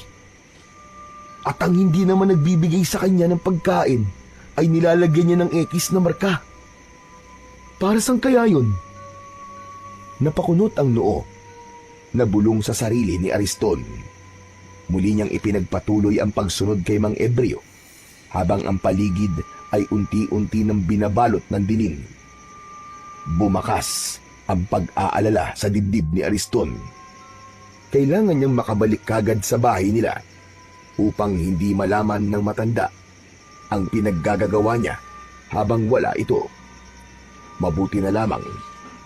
At ang hindi naman nagbibigay sa kanya ng pagkain ay nilalagyan niya ng X na marka. Para saan kaya yun? Napakunot ang noo. Nabulong sa sarili ni Ariston. Muli niyang ipinagpatuloy ang pagsunod kay Mang Ebreo habang ang paligid ay unti-unti nang binabalot ng dilim. Bumakas ang pag-aalala sa dibdib ni Ariston. Kailangan niyang makabalik kagad sa bahay nila upang hindi malaman ng matanda ang pinaggagawa niya habang wala ito. Mabuti na lamang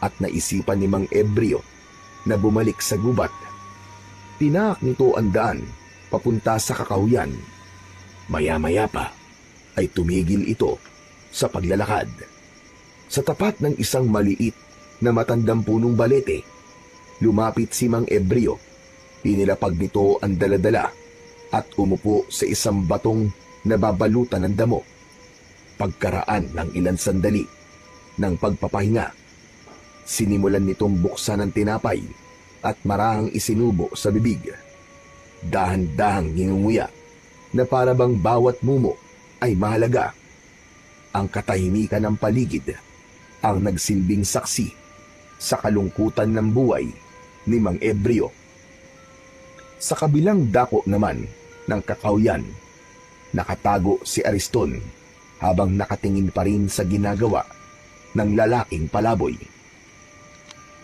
at naisipan ni Mang Ebreo na bumalik sa gubat. Tinaak nito ang daan papunta sa kakahuyan. Maya-maya pa ay tumigil ito sa paglalakad. Sa tapat ng isang maliit na matandang punong balete, lumapit si Mang Ebreo. Inilapag nito ang daladala at umupo sa isang batong nababalutan ng damo. Pagkaraan ng ilang sandali ng pagpapahinga, sinimulan nitong buksan ang tinapay at marahang isinubo sa bibig. Dahan-dahang nginunguya na para bang bawat mumo ay mahalaga. Ang katahimikan ng paligid ang nagsilbing saksi sa kalungkutan ng buhay ni Mang Ebreo. Sa kabilang dako naman ng kakahuyan, nakatago si Ariston habang nakatingin pa rin sa ginagawa ng lalaking palaboy.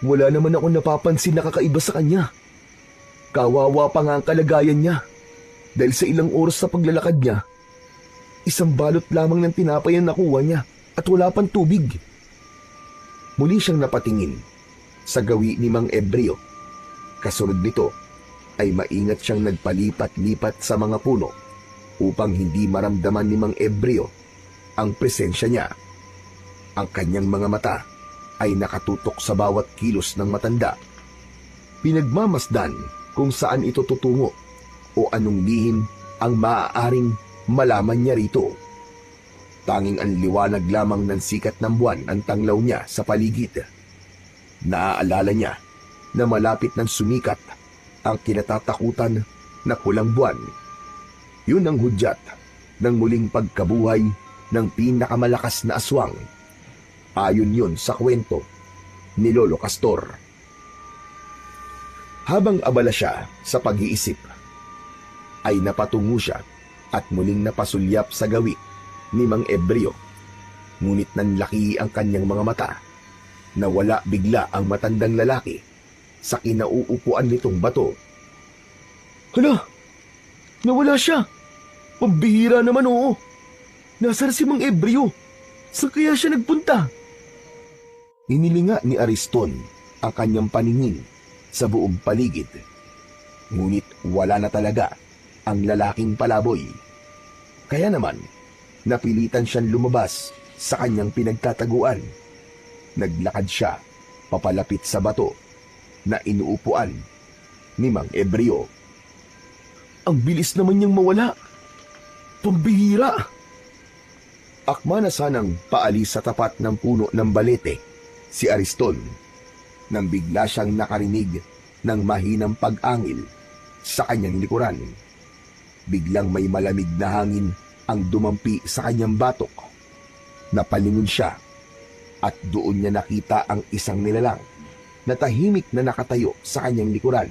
Wala naman ako napapansin na kakaiba sa kanya. Kawawa pa nga ang kalagayan niya dahil sa ilang oras sa paglalakad niya, isang balot lamang ng tinapay ang nakuha niya at wala pang tubig. Muli siyang napatingin sa gawi ni Mang Ebreo. Kasunod nito ay maingat siyang nagpalipat-lipat sa mga puno upang hindi maramdaman ni Mang Ebreo ang presensya niya. Ang kanyang mga mata ay nakatutok sa bawat kilos ng matanda. Pinagmamasdan kung saan ito tutungo o anong lihim ang maaaring malaman niya rito. Tanging ang liwanag lamang ng sikat ng buwan ang tanglaw niya sa paligid. Naaalala niya na malapit ng sumikat ang kinatatakutan na pulang buwan. Yun ang hudyat ng muling pagkabuhay ng pinakamalakas na aswang. Ayon yun sa kwento ni Lolo Castor. Habang abala siya sa pag-iisip, ay napatungo siya at muling napasulyap sa gawi ni Mang Ebreo. Ngunit nanlaki ang kanyang mga mata. Nawala bigla ang matandang lalaki sa kinauupuan nitong bato. Hala! Nawala siya! Pambihira naman, oo! Nasaan si Mang Ebreo? Saan kaya siya nagpunta? Inilinga ni Ariston ang kanyang paningin sa buong paligid. Ngunit wala na talaga ang lalaking palaboy. Kaya naman, napilitan siyang lumabas sa kanyang pinagtataguan. Naglakad siya papalapit sa bato na inuupuan ni Mang Ebreo. Ang bilis naman niyang mawala. Pambihira! Akma na sanang paalis sa tapat ng puno ng balete si Ariston nang bigla siyang nakarinig ng mahinang pag-angil sa kanyang likuran. Biglang may malamig na hangin ang dumampi sa kanyang batok. Napalingon siya at doon niya nakita ang isang nilalang na tahimik na nakatayo sa kanyang likuran.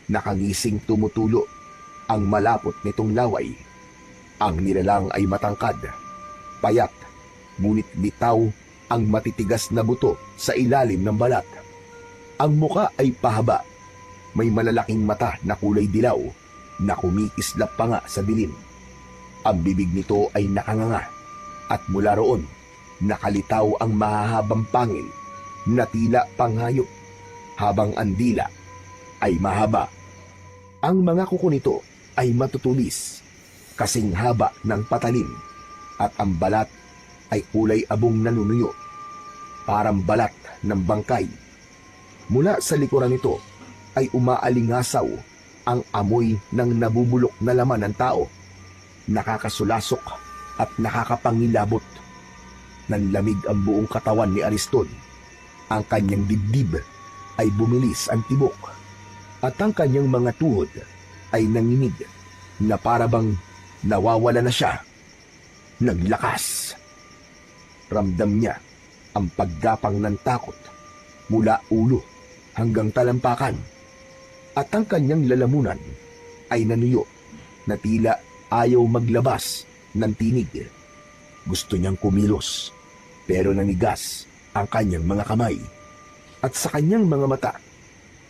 Nakangising tumutulo ang malapot nitong laway. Ang nilalang ay matangkad, payat, ngunit bitaw ang matitigas na buto sa ilalim ng balat. Ang muka ay pahaba, may malalaking mata na kulay dilaw na kumikislap pa nga sa dilim. Ang bibig nito ay nakanganga at mula roon nakalitaw ang mahahabang pangil na tila panghayop habang ang dila ay mahaba. Ang mga kuko nito ay matutulis, kasing haba ng patalim, at ang balat ay kulay abong nanunuyo, parang balat ng bangkay. Mula sa likuran nito ay umaalingasaw ang amoy ng nabubulok na laman ng tao. Nakakasulasok at nakakapangilabot. Nanlamig ang buong katawan ni Ariston. Ang kanyang dibdib ay bumilis ang tibok at ang kanyang mga tuhod ay nanginig na parabang nawawala na siya ng lakas. Ramdam niya ang paggapang ng takot mula ulo hanggang talampakan at ang kanyang lalamunan ay nanuyo na tila ayaw maglabas ng tinig. Gusto niyang kumilos, pero nanigas ang kanyang mga kamay. At sa kanyang mga mata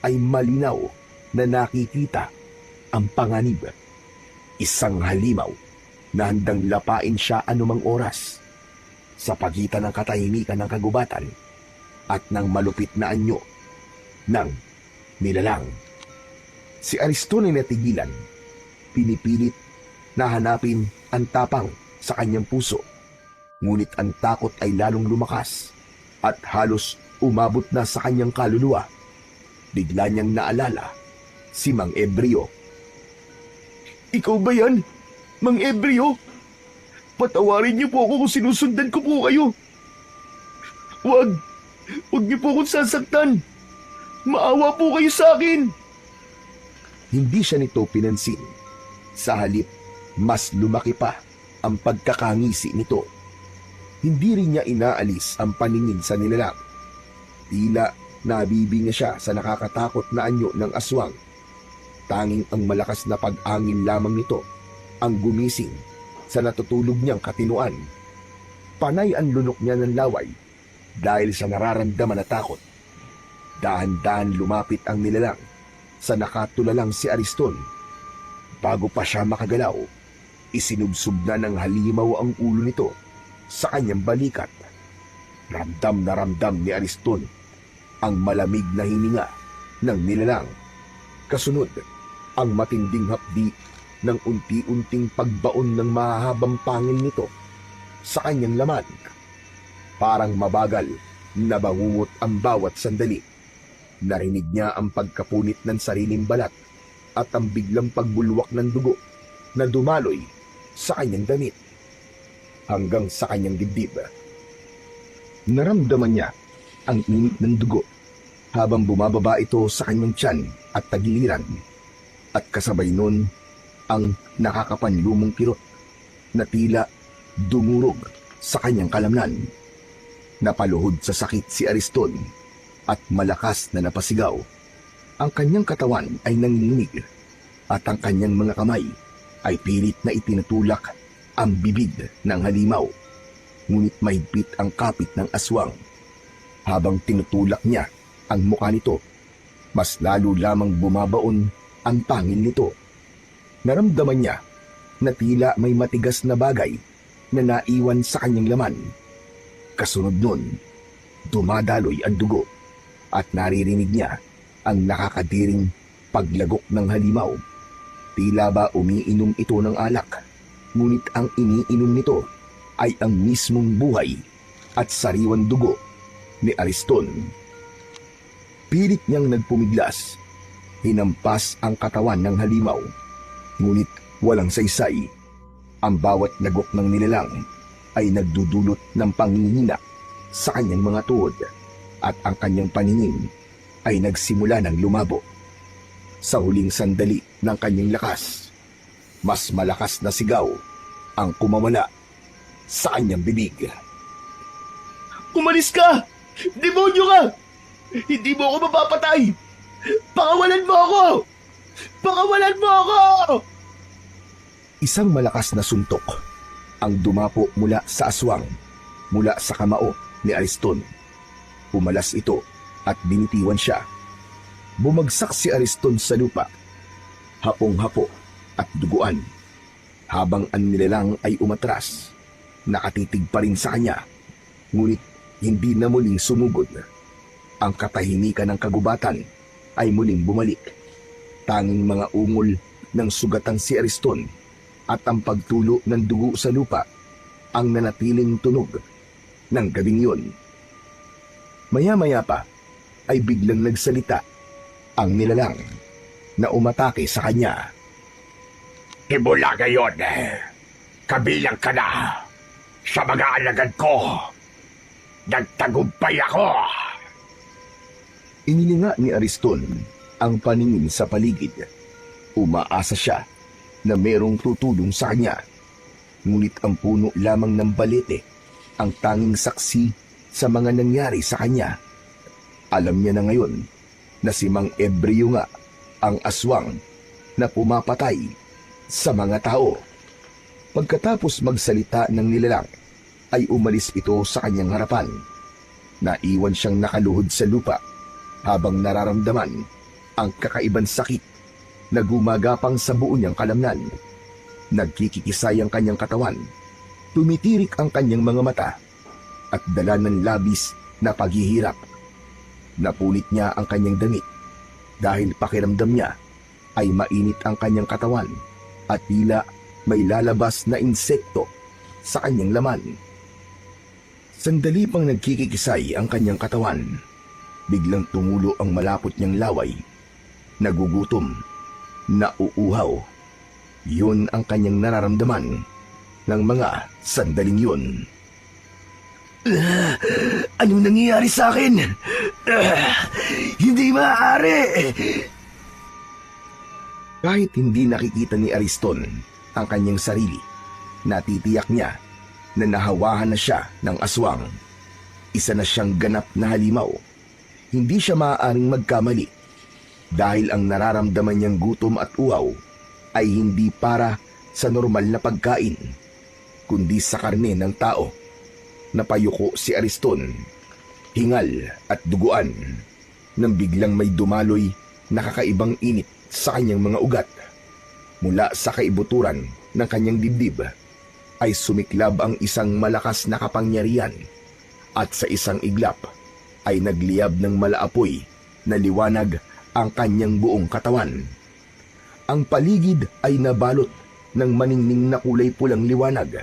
ay malinaw na nakikita ang panganib. Isang halimaw na handang lapain siya anumang oras sa pagitan ng katahimikan ng kagubatan at ng malupit na anyo ng nilalang. Si Ariston ay natigilan, pinipilit na hanapin ang tapang sa kanyang puso. Ngunit ang takot ay lalong lumakas at halos umabot na sa kanyang kaluluwa. Bigla niyang naalala si Mang Ebrio. Ikaw ba yan, Mang Ebrio? Patawarin niyo po ako kung sinusundan ko po kayo. Huwag niyo po akong sasaktan. Maawa po kayo sa akin. Hindi siya nito pinansin. Sa halip, mas lumaki pa ang pagkakangisi nito. Hindi rin niya inaalis ang paningin sa nilalang. Tila nabibinga siya sa nakakatakot na anyo ng aswang. Tanging ang malakas na pag-angin lamang nito ang gumising sa natutulog niyang katinuan. Panay ang lunok niya ng laway dahil sa nararamdaman na takot. Dahan-dahan lumapit ang nilalang sa nakatulalang si Ariston. Bago pa siya makagalaw, isinubsob na ng halimaw ang ulo nito sa kanyang balikat. Ramdam na ramdam ni Ariston ang malamig na hininga ng nilalang. Kasunod, ang matinding hapdi ng unti-unting pagbaon ng mahahabang pangil nito sa kanyang laman. Parang mabagal na bangungot ang bawat sandali. Narinig niya ang pagkapunit ng sariling balat at ang biglang pagbulwak ng dugo na dumaloy sa kanyang damit hanggang sa kanyang dibdib. Naramdaman niya ang init ng dugo habang bumababa ito sa kanyang tiyan at tagiliran, at kasabay nun ang nakakapanlumong kirot na tila dumurog sa kanyang kalamnan. Napaluhod sa sakit si Ariston at malakas na napasigaw. Ang kanyang katawan ay nanginginig at ang kanyang mga kamay ay pilit na itinutulak ang bibig ng halimaw. Ngunit mahigpit ang kapit ng aswang. Habang tinutulak niya ang mukha nito, mas lalo lamang bumabaon ang pangil nito. Naramdaman niya na tila may matigas na bagay na naiwan sa kanyang laman. Kasunod nun, dumadaloy ang dugo at naririnig niya ang nakakadiring paglagok ng halimaw. Tila ba umiinom ito ng alak, ngunit ang iniinom nito ay ang mismong buhay at sariwang dugo ni Ariston. Pilit niyang nagpumiglas, hinampas ang katawan ng halimaw, ngunit walang saysay. Ang bawat lagok ng nilalang ay nagdudulot ng panghihina sa kanyang mga tuhod at ang kanyang paningin ay nagsimula ng lumabo. Sa huling sandali ng kanyang lakas, mas malakas na sigaw ang kumawala sa kanyang bibig. Umalis ka! Demonyo ka! Hindi mo ako mapapatay! Pakawalan mo ako! Pakawalan mo ako! Isang malakas na suntok ang dumapo mula sa aswang, mula sa kamao ni Ariston. Pumalas ito at binitiwan siya. Bumagsak si Ariston sa lupa, hapong-hapo at duguan, habang ang nilalang ay umatras. Nakatitig pa rin sa kanya, ngunit hindi na muling sumugod. Ang katahimikan ng kagubatan ay muling bumalik. Tanging mga ungol ng sugatan si Ariston at ang pagtulo ng dugo sa lupa ang nanatiling tunog ng gabing yun. Maya-maya pa ay biglang nagsalita ang nilalang na umatake sa kanya. Simula ngayon, kabilang ka na sa mga alagad ko. Nagtagumpay ako. Inilinga ni Ariston ang paningin sa paligid. Umaasa siya na merong tutulong sa kanya. Ngunit ang puno lamang ng balete ang tanging saksi sa mga nangyari sa kanya. Alam niya na ngayon na si Mang Ebrio nga ang aswang na pumapatay sa mga tao. Pagkatapos magsalita ng nilalang, ay umalis ito sa kanyang harapan. Naiwan siyang nakaluhod sa lupa habang nararamdaman ang kakaibang sakit na gumagapang sa buo niyang kalamnan. Nagkikikisay ang kanyang katawan, tumitirik ang kanyang mga mata, at dala ng labis na paghihirap. Napunit niya ang kanyang damit dahil pakiramdam niya ay mainit ang kanyang katawan at tila may lalabas na insekto sa kanyang laman. Sandali pang nagkikikisay ang kanyang katawan, biglang tumulo ang malapot niyang laway. Nagugutom, nauuhaw. Yun ang kanyang nararamdaman ng mga sandaling yun. Anong nangyayari sa akin? Hindi maaari! Kahit hindi nakikita ni Ariston ang kanyang sarili, natitiyak niya na nahawahan na siya ng aswang. Isa na siyang ganap na halimaw. Hindi siya maaaring magkamali dahil ang nararamdaman niyang gutom at uhaw ay hindi para sa normal na pagkain, kundi sa karne ng tao. Napayuko si Ariston, hingal at duguan, nang biglang may dumaloy na kakaibang init sa kanyang mga ugat. Mula sa kaibuturan ng kanyang dibdib ay sumiklab ang isang malakas na kapangyarihan, at sa isang iglap ay nagliyab ng malaapoy na liwanag ang kanyang buong katawan. Ang paligid ay nabalot ng maningning na kulay pulang liwanag,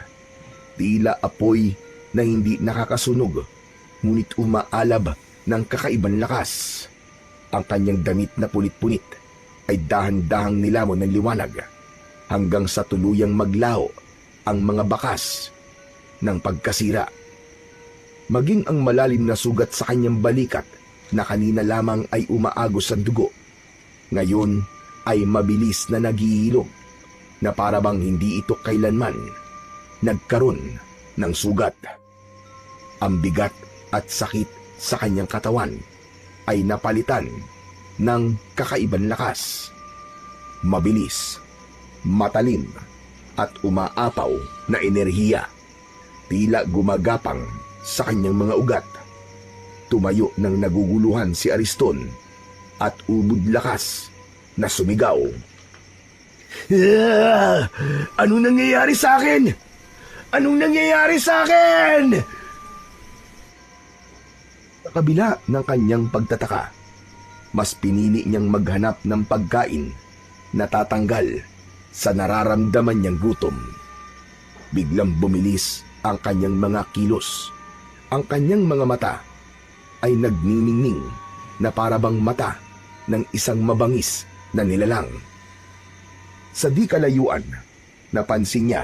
tila apoy na hindi nakakasunog, ngunit umaalab ng kakaibang lakas. Ang kanyang damit na punit-punit ay dahan-dahang nilamon ng liwanag hanggang sa tuluyang maglaho ang mga bakas ng pagkasira. Maging ang malalim na sugat sa kanyang balikat na kanina lamang ay umaagos ang dugo, ngayon ay mabilis na naghihilom, na para bang hindi ito kailanman nagkaroon ng sugat. Ang bigat at sakit sa kanyang katawan ay napalitan ng kakaibang lakas. Mabilis, matalim, at umaapaw na enerhiya, tila gumagapang sa kanyang mga ugat. Tumayo ng naguguluhan si Ariston at ubod lakas na sumigaw. Anong nangyayari sa akin? Anong nangyayari sa akin? Sa kabila ng kanyang pagtataka, mas pinili niyang maghanap ng pagkain na tatanggal sa nararamdaman niyang gutom. Biglang bumilis ang kanyang mga kilos. Ang kanyang mga mata ay nagniningning na parabang mata ng isang mabangis na nilalang. Sa di kalayuan, napansin niya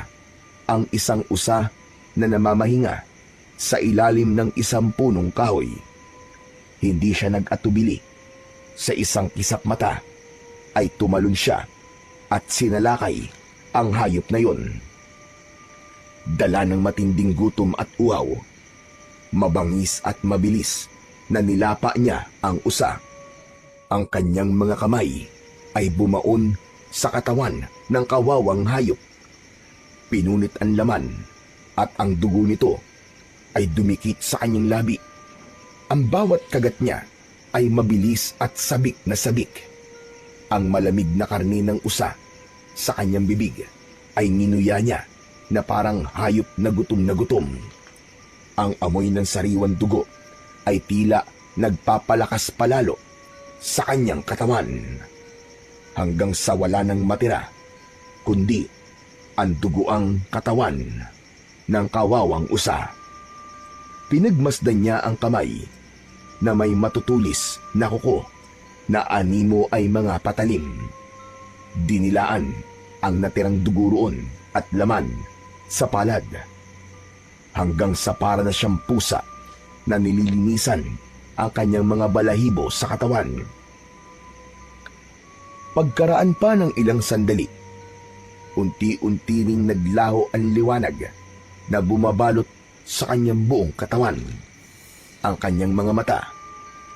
ang isang usa na namamahinga sa ilalim ng isang punong kahoy. Hindi siya nag-atubili. Sa isang kisap mata ay tumalon siya at sinalakay ang hayop na yon. Dala ng matinding gutom at uhaw, mabangis at mabilis na nilapa niya ang usa. Ang kanyang mga kamay ay bumaon sa katawan ng kawawang hayop. Pinunit ang laman at ang dugo nito ay dumikit sa kanyang labi. Ang bawat kagat niya ay mabilis at sabik na sabik. Ang malamig na karne ng usa sa kanyang bibig ay nginuya niya na parang hayop na gutom. Ang amoy ng sariwang dugo ay tila nagpapalakas palalo sa kanyang katawan, hanggang sa wala nang matira kundi ang duguang katawan ng kawawang usa. Pinagmasdan niya ang kamay na may matutulis na kuko na animo ay mga patalim. Dinilaan ang natirang dugo roon at laman sa palad, hanggang sa para na siyang pusa na nililinisan ang kanyang mga balahibo sa katawan. Pagkaraan pa ng ilang sandali, unti-unti ring naglaho ang liwanag na bumabalot sa kanyang buong katawan. Ang kanyang mga mata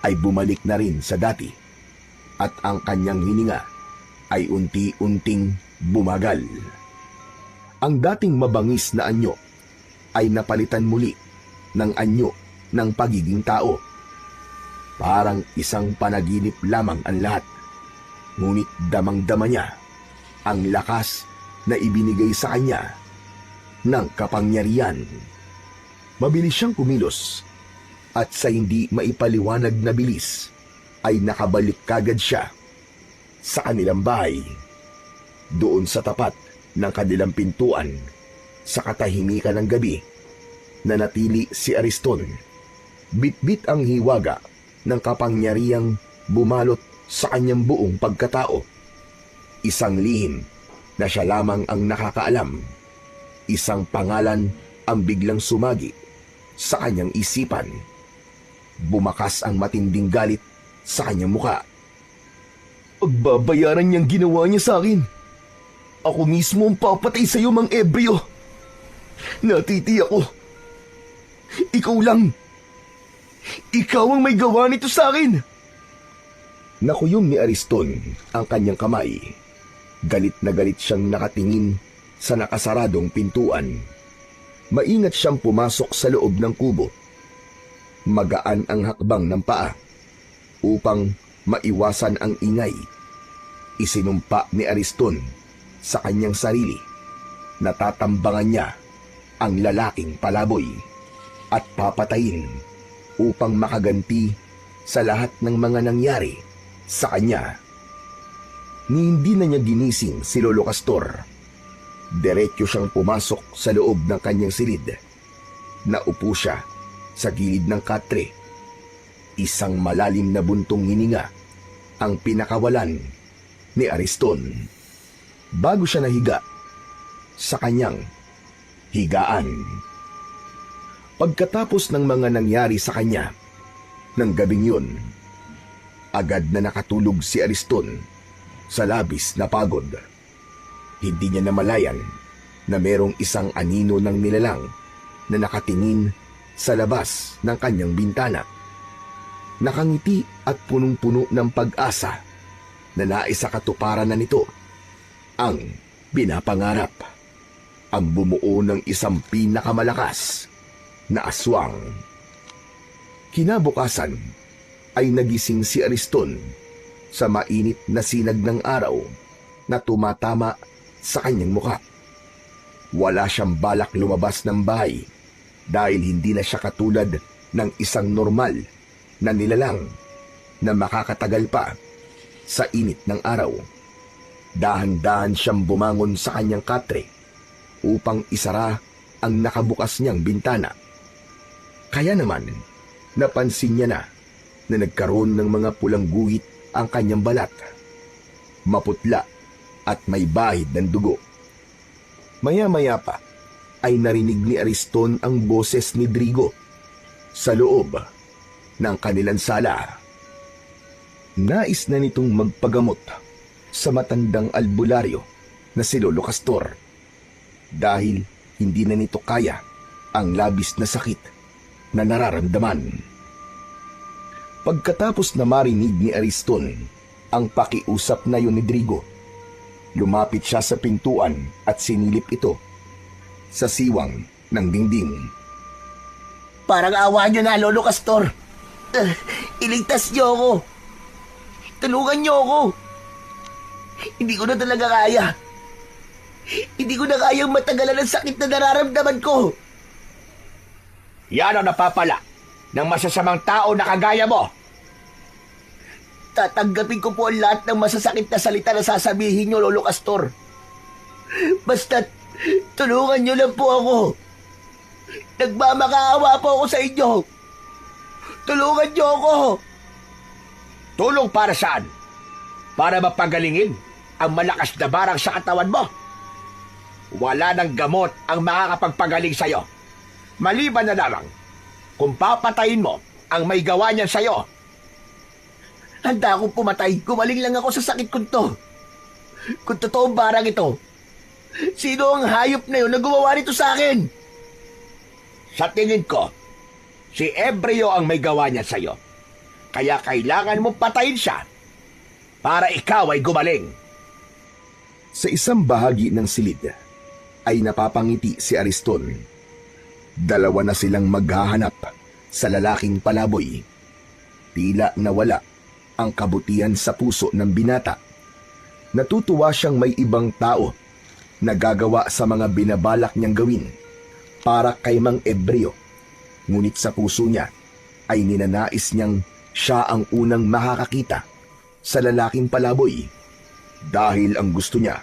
ay bumalik na rin sa dati, at ang kanyang hininga ay unti-unting bumagal. Ang dating mabangis na anyo ay napalitan muli ng anyo ng pagiging tao. Parang isang panaginip lamang ang lahat. Ngunit damang-dama niya ang lakas na ibinigay sa kanya ng kapangyarihan. Mabilis siyang kumilos at sa hindi maipaliwanag na bilis ay nakabalik kagad siya sa kanilang bahay. Doon sa tapat ng kanilang pintuan, sa katahimikan ng gabi, nanatili si Ariston. Bit-bit ang hiwaga ng kapangyarihang bumalot sa kanyang buong pagkatao. Isang lihim na siya lamang ang nakakaalam. Isang pangalan ang biglang sumagi sa kanyang isipan. Bumakas ang matinding galit sa kanyang muka. Pagbabayaran niyang ginawa niya sa akin. Ako mismo ang papatay sa iyo, Mang Ebreo. Natiti ako. Ikaw lang. Ikaw ang may gawa nito sa akin. Nakuyom ni Ariston ang kanyang kamay. Galit na galit siyang nakatingin sa nakasaradong pintuan. Maingat siyang pumasok sa loob ng kubo. Magaan ang hakbang ng paa upang maiwasan ang ingay. Isinumpa ni Ariston sa kanyang sarili na tatambangan niya ang lalaking palaboy at papatayin upang makaganti sa lahat ng mga nangyari sa kanya. Ni hindi na niya ginising si Lolo Castor. Diretso siyang pumasok sa loob ng kanyang silid. Naupo siya sa gilid ng katre. Isang malalim na buntong hininga ang pinakawalan ni Ariston bago siya nahiga sa kanyang higaan. Pagkatapos ng mga nangyari sa kanya ng gabing yun, agad na nakatulog si Ariston sa labis na pagod. Hindi niya namalayan na merong isang anino ng nilalang na nakatingin sa labas ng kanyang bintana. Nakangiti at punong-puno ng pag-asa na naisakatuparan na nito ang pinapangarap. Ang bumuo ng isang pinakamalakas na aswang. Kinabukasan ay nagising si Ariston sa mainit na sinag ng araw na tumatama sa kanyang muka. Wala siyang balak lumabas ng bahay dahil hindi na siya katulad ng isang normal na nilalang na makakatagal pa sa init ng araw. Dahan-dahan siyang bumangon sa kanyang katre upang isara ang nakabukas niyang bintana. Kaya naman, napansin niya na nagkaroon ng mga pulang guhit ang kanyang balat. Maputla at may bahid ng dugo. Maya-maya pa ay narinig ni Ariston ang boses ni Drigo sa loob ng kanilang sala. Nais na nitong magpagamot sa matandang albularyo na si Lolo Castor dahil hindi na nito kaya ang labis na sakit na nararamdaman. Pagkatapos na marinig ni Ariston ang pakiusap na yun ni Drigo, lumapit siya sa pintuan at sinilip ito sa siwang ng dingding. Parang awa niyo na, Lolo Castor. Iligtas niyo ako. Tulungan niyo ako. Hindi ko na talaga kaya. Hindi ko na kayang matagalan ang sakit na nararamdaman ko. Yan ang napapala ng masasamang tao na kagaya mo. Tatanggapin ko po ang lahat ng masasakit na salita na sasabihin niyo, Lolo Castor. Basta tulungan niyo lang po ako. Nagmamakaawa po ako sa inyo. Tulungan niyo ako. Tulong para saan? Para mapagalingin ang malakas na barang sa katawan mo? Wala ng gamot ang makakapagpagaling sa'yo. Maliban na lamang kung papatayin mo ang may gawa niyan sa'yo. Handa akong pumatay. Gumaling lang ako sa sakit ko to. Kung totoong barang ito, sino ang hayop na yun na gumawa nito sa akin? Sa tingin ko, si Ebreo ang may gawa niyan sa'yo. Kaya kailangan mong patayin siya para ikaw ay gumaling. Sa isang bahagi ng silid ay napapangiti si Ariston. Dalawa na silang maghahanap sa lalaking palaboy. Tila nawala ang kabutihan sa puso ng binata. Natutuwa siyang may ibang tao na gagawa sa mga binabalak niyang gawin para kay Mang Ebreo. Ngunit sa puso niya ay ninanais niyang siya ang unang makakakita sa lalaking palaboy dahil ang gusto niya,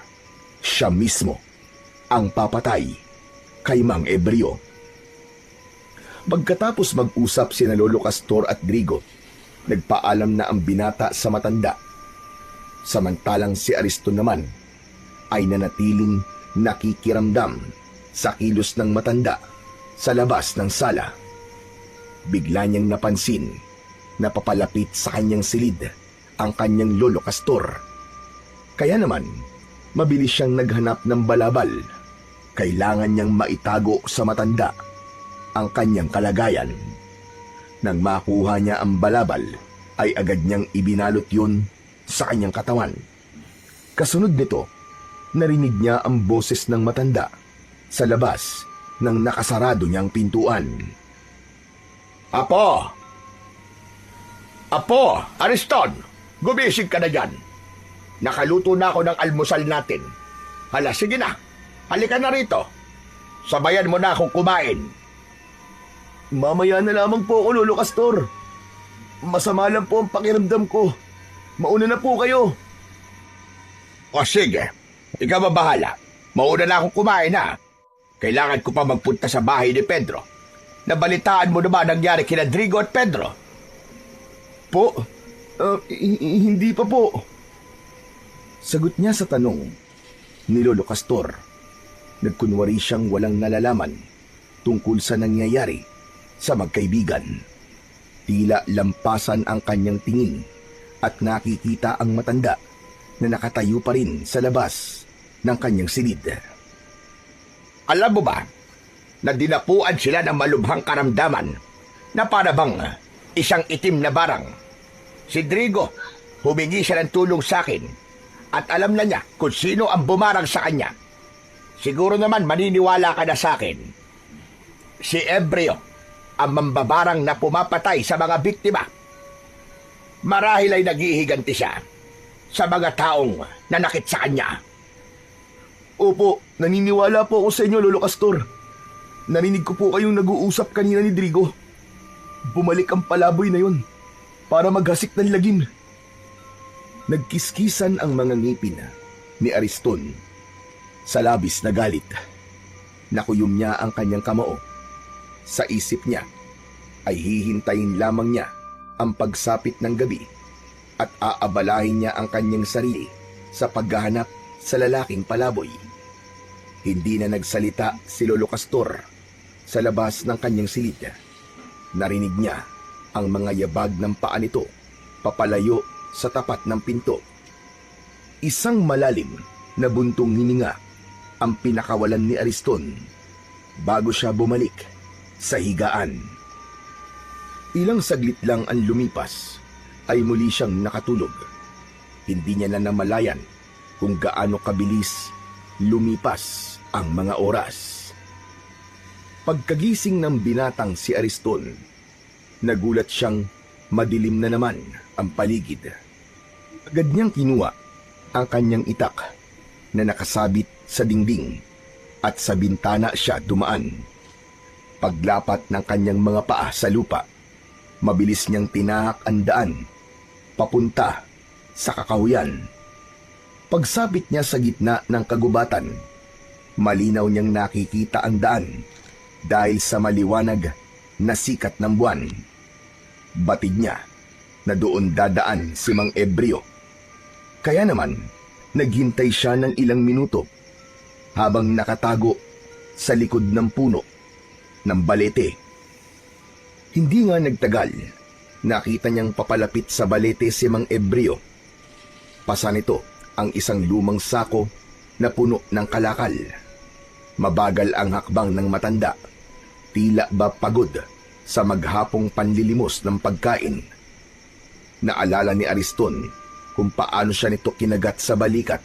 siya mismo ang papatay kay Mang Ebreo. Pagkatapos mag-usap sina Lolo Castor at Drigo, nagpaalam na ang binata sa matanda. Samantalang si Ariston naman ay nanatiling nakikiramdam sa kilos ng matanda sa labas ng sala. Bigla niyang napansin na papalapit sa kanyang silid ang kanyang Lolo Castor. Kaya naman, mabilis siyang naghanap ng balabal. Kailangan niyang maitago sa matanda ang kanyang kalagayan. Nang makuha niya ang balabal, ay agad niyang ibinalot yun sa kanyang katawan. Kasunod nito, narinig niya ang boses ng matanda sa labas ng nakasarado niyang pintuan. Apo! Apo! Ariston! Gumising ka na dyan. Nakaluto na ako ng almusal natin. Hala, sige na. Halika na rito. Sabayan mo na akong kumain. Mamaya na lamang po ako, Lolo Castor. Masama lang po ang pakiramdam ko. Mauna na po kayo. O sige, ikaw mabahala. Mauna na akong kumain ha. Kailangan ko pa magpunta sa bahay ni Pedro. Nabalitaan mo naman ang nangyari kina Drigo at Pedro. Po? Hindi pa po. Sagot niya sa tanong ni Lolo Castor. Nagkunwari siyang walang nalalaman tungkol sa nangyayari sa magkaibigan. Tila lampasan ang kanyang tingin at nakikita ang matanda na nakatayo pa rin sa labas ng kanyang silid. Alam mo ba na dinapuan sila ng malubhang karamdaman na para bang isang itim na barang? Si Drigo, humingi siya ng tulong sa akin at alam na niya kung sino ang bumarang sa kanya. Siguro naman maniniwala ka na sa akin. Si Ebreo, ang mambabarang na pumapatay sa mga biktima. Marahil ay naghihiganti siya sa mga taong nanakit sa kanya. Opo, naniniwala po ako sa inyo, Lolo Castor. Narinig ko po kayong nag-uusap kanina ni Drigo. Bumalik ang palaboy na yun para maghasik ng lagim. Nagkiskisan ang mga ngipin ni Ariston. Sa labis na galit, nakuyom niya ang kanyang kamao. Sa isip niya ay hihintayin lamang niya ang pagsapit ng gabi at aabalahin niya ang kanyang sarili sa paghahanap sa lalaking palaboy. Hindi na nagsalita si Lolo Castor sa labas ng kanyang silid. Narinig niya ang mga yabag ng paa nito papalayo sa tapat ng pinto. Isang malalim na buntong hininga ang pinakawalan ni Ariston bago siya bumalik sa higaan. Ilang saglit lang ang lumipas ay muli siyang nakatulog. Hindi niya na namalayan kung gaano kabilis lumipas ang mga oras. Pagkagising ng binatang si Ariston, nagulat siyang madilim na naman ang paligid. Agad niyang kinuha ang kanyang itak na nakasabit sa dingding at sa bintana siya dumaan. Paglapat ng kanyang mga paa sa lupa, mabilis niyang tinahak ang daan papunta sa kakahuyan. Pagsapit niya sa gitna ng kagubatan, malinaw niyang nakikita ang daan dahil sa maliwanag na sikat ng buwan. Batid niya na doon dadaan si Mang Ebreo. Kaya naman, naghintay siya ng ilang minuto habang nakatago sa likod ng puno ng balete. Hindi nga nagtagal, nakita niyang papalapit sa balete si Mang Ebreo. Pasa nito ang isang lumang sako na puno ng kalakal. Mabagal ang hakbang ng matanda, tila ba pagod sa maghapong panlilimos ng pagkain. Naalala ni Ariston kung paano siya nito kinagat sa balikat,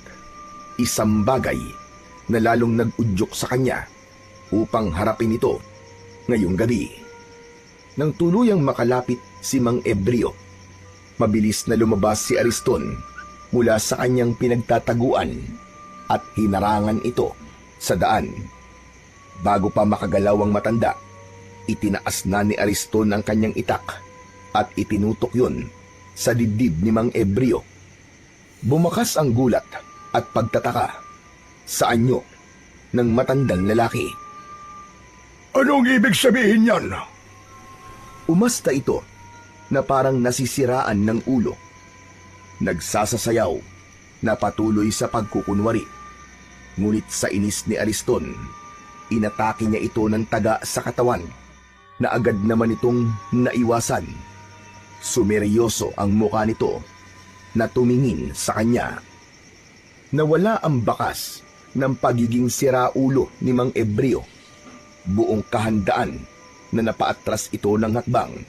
isang bagay na lalong nag-udyok sa kanya upang harapin ito ngayong gabi. Nang tuluyang makalapit si Mang Ebreo, mabilis na lumabas si Ariston mula sa kanyang pinagtataguan at hinarangan ito sa daan. Bago pa makagalaw ang matanda, itinaas na ni Ariston ang kanyang itak at itinutok yun sa dibdib ni Mang Ebreo. Bumakas ang gulat at pagtataka sa anyo ng matandang lalaki. Anong ibig sabihin yan? Umasta ito na parang nasisiraan ng ulo. Nagsasasayaw na patuloy sa pagkukunwari. Ngunit sa inis ni Ariston, inatake niya ito ng taga sa katawan na agad naman itong naiwasan. Sumeryoso ang mukha nito na tumingin sa kanya. Nawala ang bakas ng pagiging siraulo ni Mang Ebreo. Buong kahandaan na napaatras ito ng hakbang.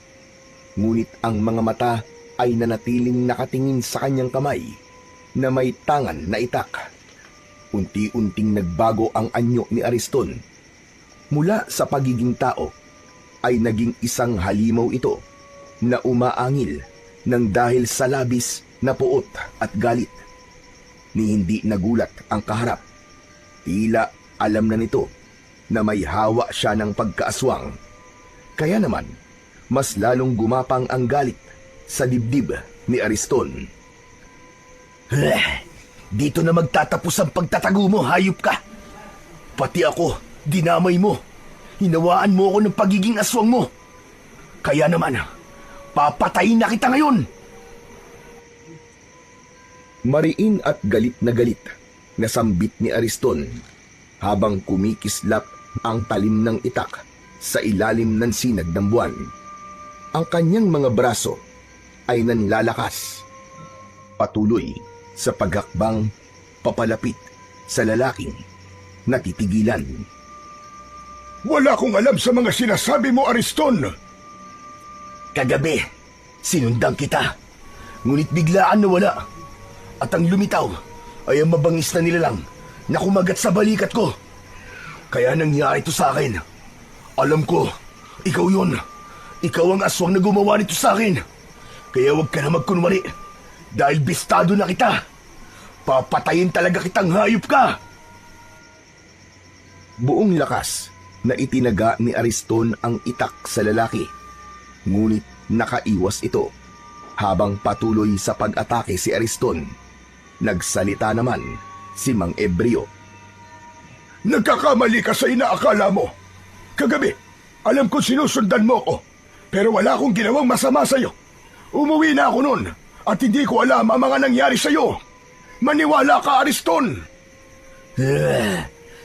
Ngunit ang mga mata ay nanatiling nakatingin sa kanyang kamay na may tangan na itak. Unti-unting nagbago ang anyo ni Ariston. Mula sa pagiging tao ay naging isang halimaw ito na umaangil ng dahil sa labis na puot at galit. Ni hindi nagulat ang kaharap. Tila alam na nito na may hawa siya ng pagkaaswang. Kaya naman, mas lalong gumapang ang galit sa dibdib ni Ariston. Dito na magtatapos ang pagtatago mo, hayop ka. Pati ako, dinamay mo. Hinawaan mo ako ng pagiging aswang mo. Kaya naman, papatayin na kita ngayon. Mariin at galit na sambit ni Ariston habang kumikislap ang talim ng itak sa ilalim ng sinag ng buwan. Ang kanyang mga braso ay nanlalakas. Patuloy sa paghakbang papalapit sa lalaking natitigilan. Wala akong alam sa mga sinasabi mo, Ariston. Kagabi, sinundan kita. Ngunit biglaan nawala. At ang lumitaw ay ang mabangis na nilalang na kumagat sa balikat ko. Kaya nangyari ito sa akin. Alam ko, ikaw yun. Ikaw ang aswang na gumawa nito sa akin. Kaya huwag ka na magkunwari. Dahil bistado na kita. Papatayin talaga kitang hayop ka. Buong lakas na itinaga ni Ariston ang itak sa lalaki. Ngunit nakaiwas ito. Habang patuloy sa pag-atake si Ariston, nagsalita naman si Mang Ebreo. Nagkakamali ka sa inaakala mo. Kagabi, alam ko sinusundan mo ko, pero wala akong ginawang masama sa'yo. Umuwi na ako noon at hindi ko alam ang mga nangyari sa'yo. Maniwala ka, Ariston!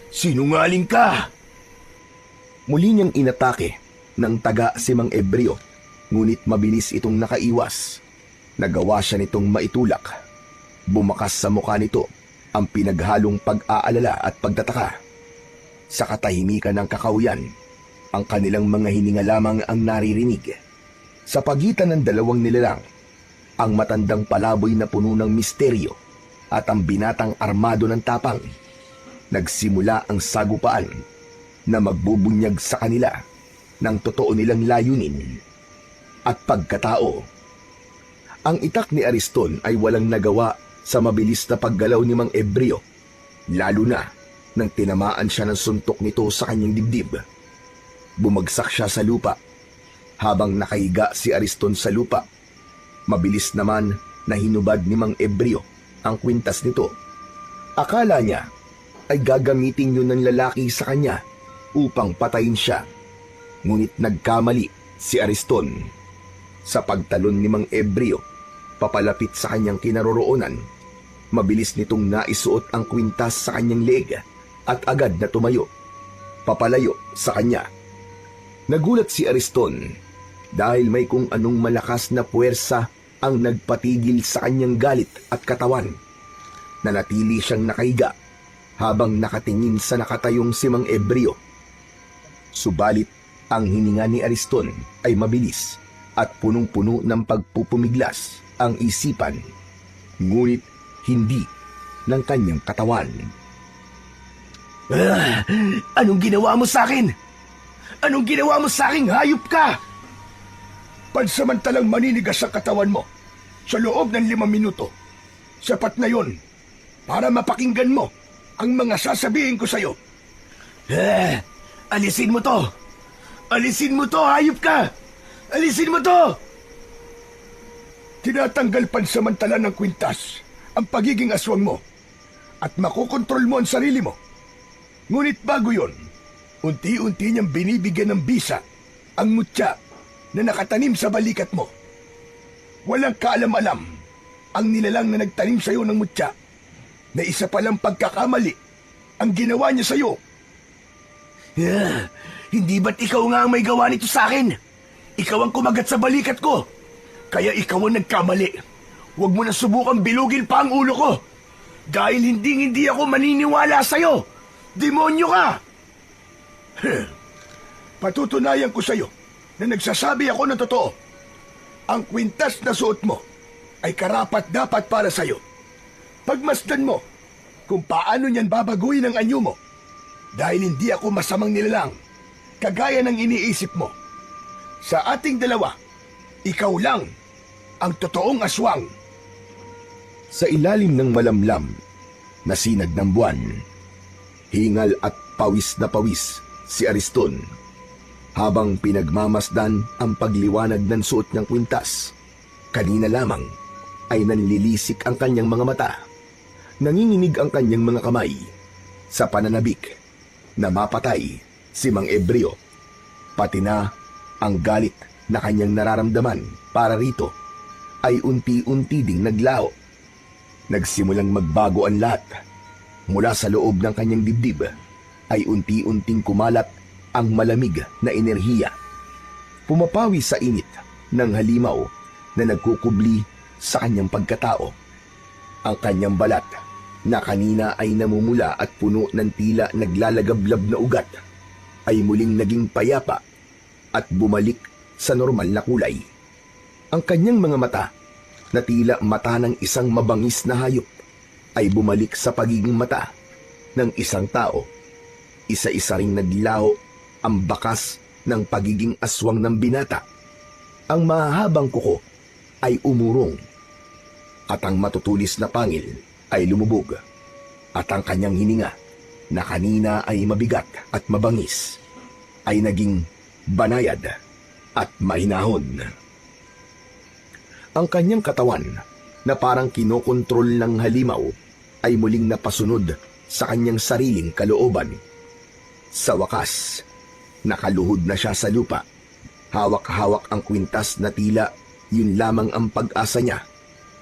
Sinungaling ka! Muli niyang inatake ng taga si Mang Ebreo, ngunit mabilis itong nakaiwas. Nagawa siya nitong maitulak. Bumakas sa mukha nito ang pinaghalong pag-aalala at pagtataka. Sa katahimikan ng kakahuyan, ang kanilang mga hininga lamang ang naririnig. Sa pagitan ng dalawang nilalang, ang matandang palaboy na puno ng misteryo at ang binatang armado ng tapang. Nagsimula ang sagupaan na magbubunyag sa kanila ng totoo nilang layunin at pagkatao. Ang itak ni Ariston ay walang nagawa sa mabilis na paggalaw ni Mang Ebreo, lalo na nang tinamaan siya ng suntok nito sa kanyang dibdib. Bumagsak siya sa lupa. Habang nakahiga si Ariston sa lupa, mabilis naman na hinubad ni Mang Ebreo ang kwintas nito. Akala niya ay gagamitin yun ng lalaki sa kanya upang patayin siya. Ngunit nagkamali si Ariston. Sa pagtalon ni Mang Ebreo papalapit sa kanyang kinaroroonan, mabilis nitong naisuot ang kwintas sa kanyang leeg at agad na tumayo, papalayo sa kanya. Nagulat si Ariston dahil may kung anong malakas na puwersa ang nagpatigil sa kanyang galit at katawan. Nanatili siyang nakahiga habang nakatingin sa nakatayong si Mang Ebreo. Subalit ang hininga ni Ariston ay mabilis at punong-puno ng pagpupumiglas ang isipan, ngunit hindi ng kanyang katawan. Anong ginawa mo sa akin? Anong ginawa mo sa akin, hayop ka? Pansamantalang maninigas ang katawan mo sa loob ng 5 minuto. Sapat na yon para mapakinggan mo ang mga sasabihin ko sa'yo. Alisin mo to! Alisin mo to, hayop ka! Alisin mo to! Tinatanggal pansamantala ng kwintas ang pagiging aswang mo at makokontrol mo ang sarili mo. Ngunit bago yon, unti-unti niyang binibigyan ng bisa ang mutya na nakatanim sa balikat mo. Walang kaalam-alam ang nilalang na nagtanim sa'yo ng mutya na isa palang pagkakamali ang ginawa niya sa'yo. Hindi ba't ikaw nga ang may gawa nito sa akin? Ikaw ang kumagat sa balikat ko. Kaya ikaw ang nagkamali. Huwag mo na subukang bilugin pa ang ulo ko. Dahil hindi ako maniniwala sa'yo. Demonyo ka! Patutunayan ko sa'yo na nagsasabi ako ng totoo. Ang kwintas na suot mo ay karapat-dapat para sa'yo. Pagmasdan mo kung paano niyan babaguhin ang anyo mo. Dahil hindi ako masamang nilalang, kagaya ng iniisip mo. Sa ating dalawa, ikaw lang ang totoong aswang. Sa ilalim ng malamlam na sinag ng buwan, hingal at pawis na pawis si Ariston habang pinagmamasdan ang pagliwanag ng suot ng kwintas. Kanina lamang ay nanlilisik ang kanyang mga mata. Nanginginig ang kanyang mga kamay sa pananabik na mapatay si Mang Ebreo. Pati na ang galit na kanyang nararamdaman para rito ay unti-unti ding naglaho. Nagsimulang magbago ang lahat. Mula sa loob ng kanyang dibdib ay unti-unting kumalat ang malamig na enerhiya. Pumapawi sa init ng halimaw na nagkukubli sa kanyang pagkatao. Ang kanyang balat na kanina ay namumula at puno ng tila naglalagablab na ugat ay muling naging payapa at bumalik sa normal na kulay. Ang kanyang mga mata na tila mata ng isang mabangis na hayop ay bumalik sa pagiging mata ng isang tao. Isa-isa ring naglaho ang bakas ng pagiging aswang ng binata. Ang mahahabang kuko ay umurong at ang matutulis na pangil ay lumubog at ang kanyang hininga na kanina ay mabigat at mabangis ay naging banayad at mahinahon. Ang kanyang katawan na parang kinokontrol ng halimaw ay muling napasunod sa kanyang sariling kalooban. Sa wakas, nakaluhod na siya sa lupa. Hawak-hawak ang kwintas na tila yun lamang ang pag-asa niya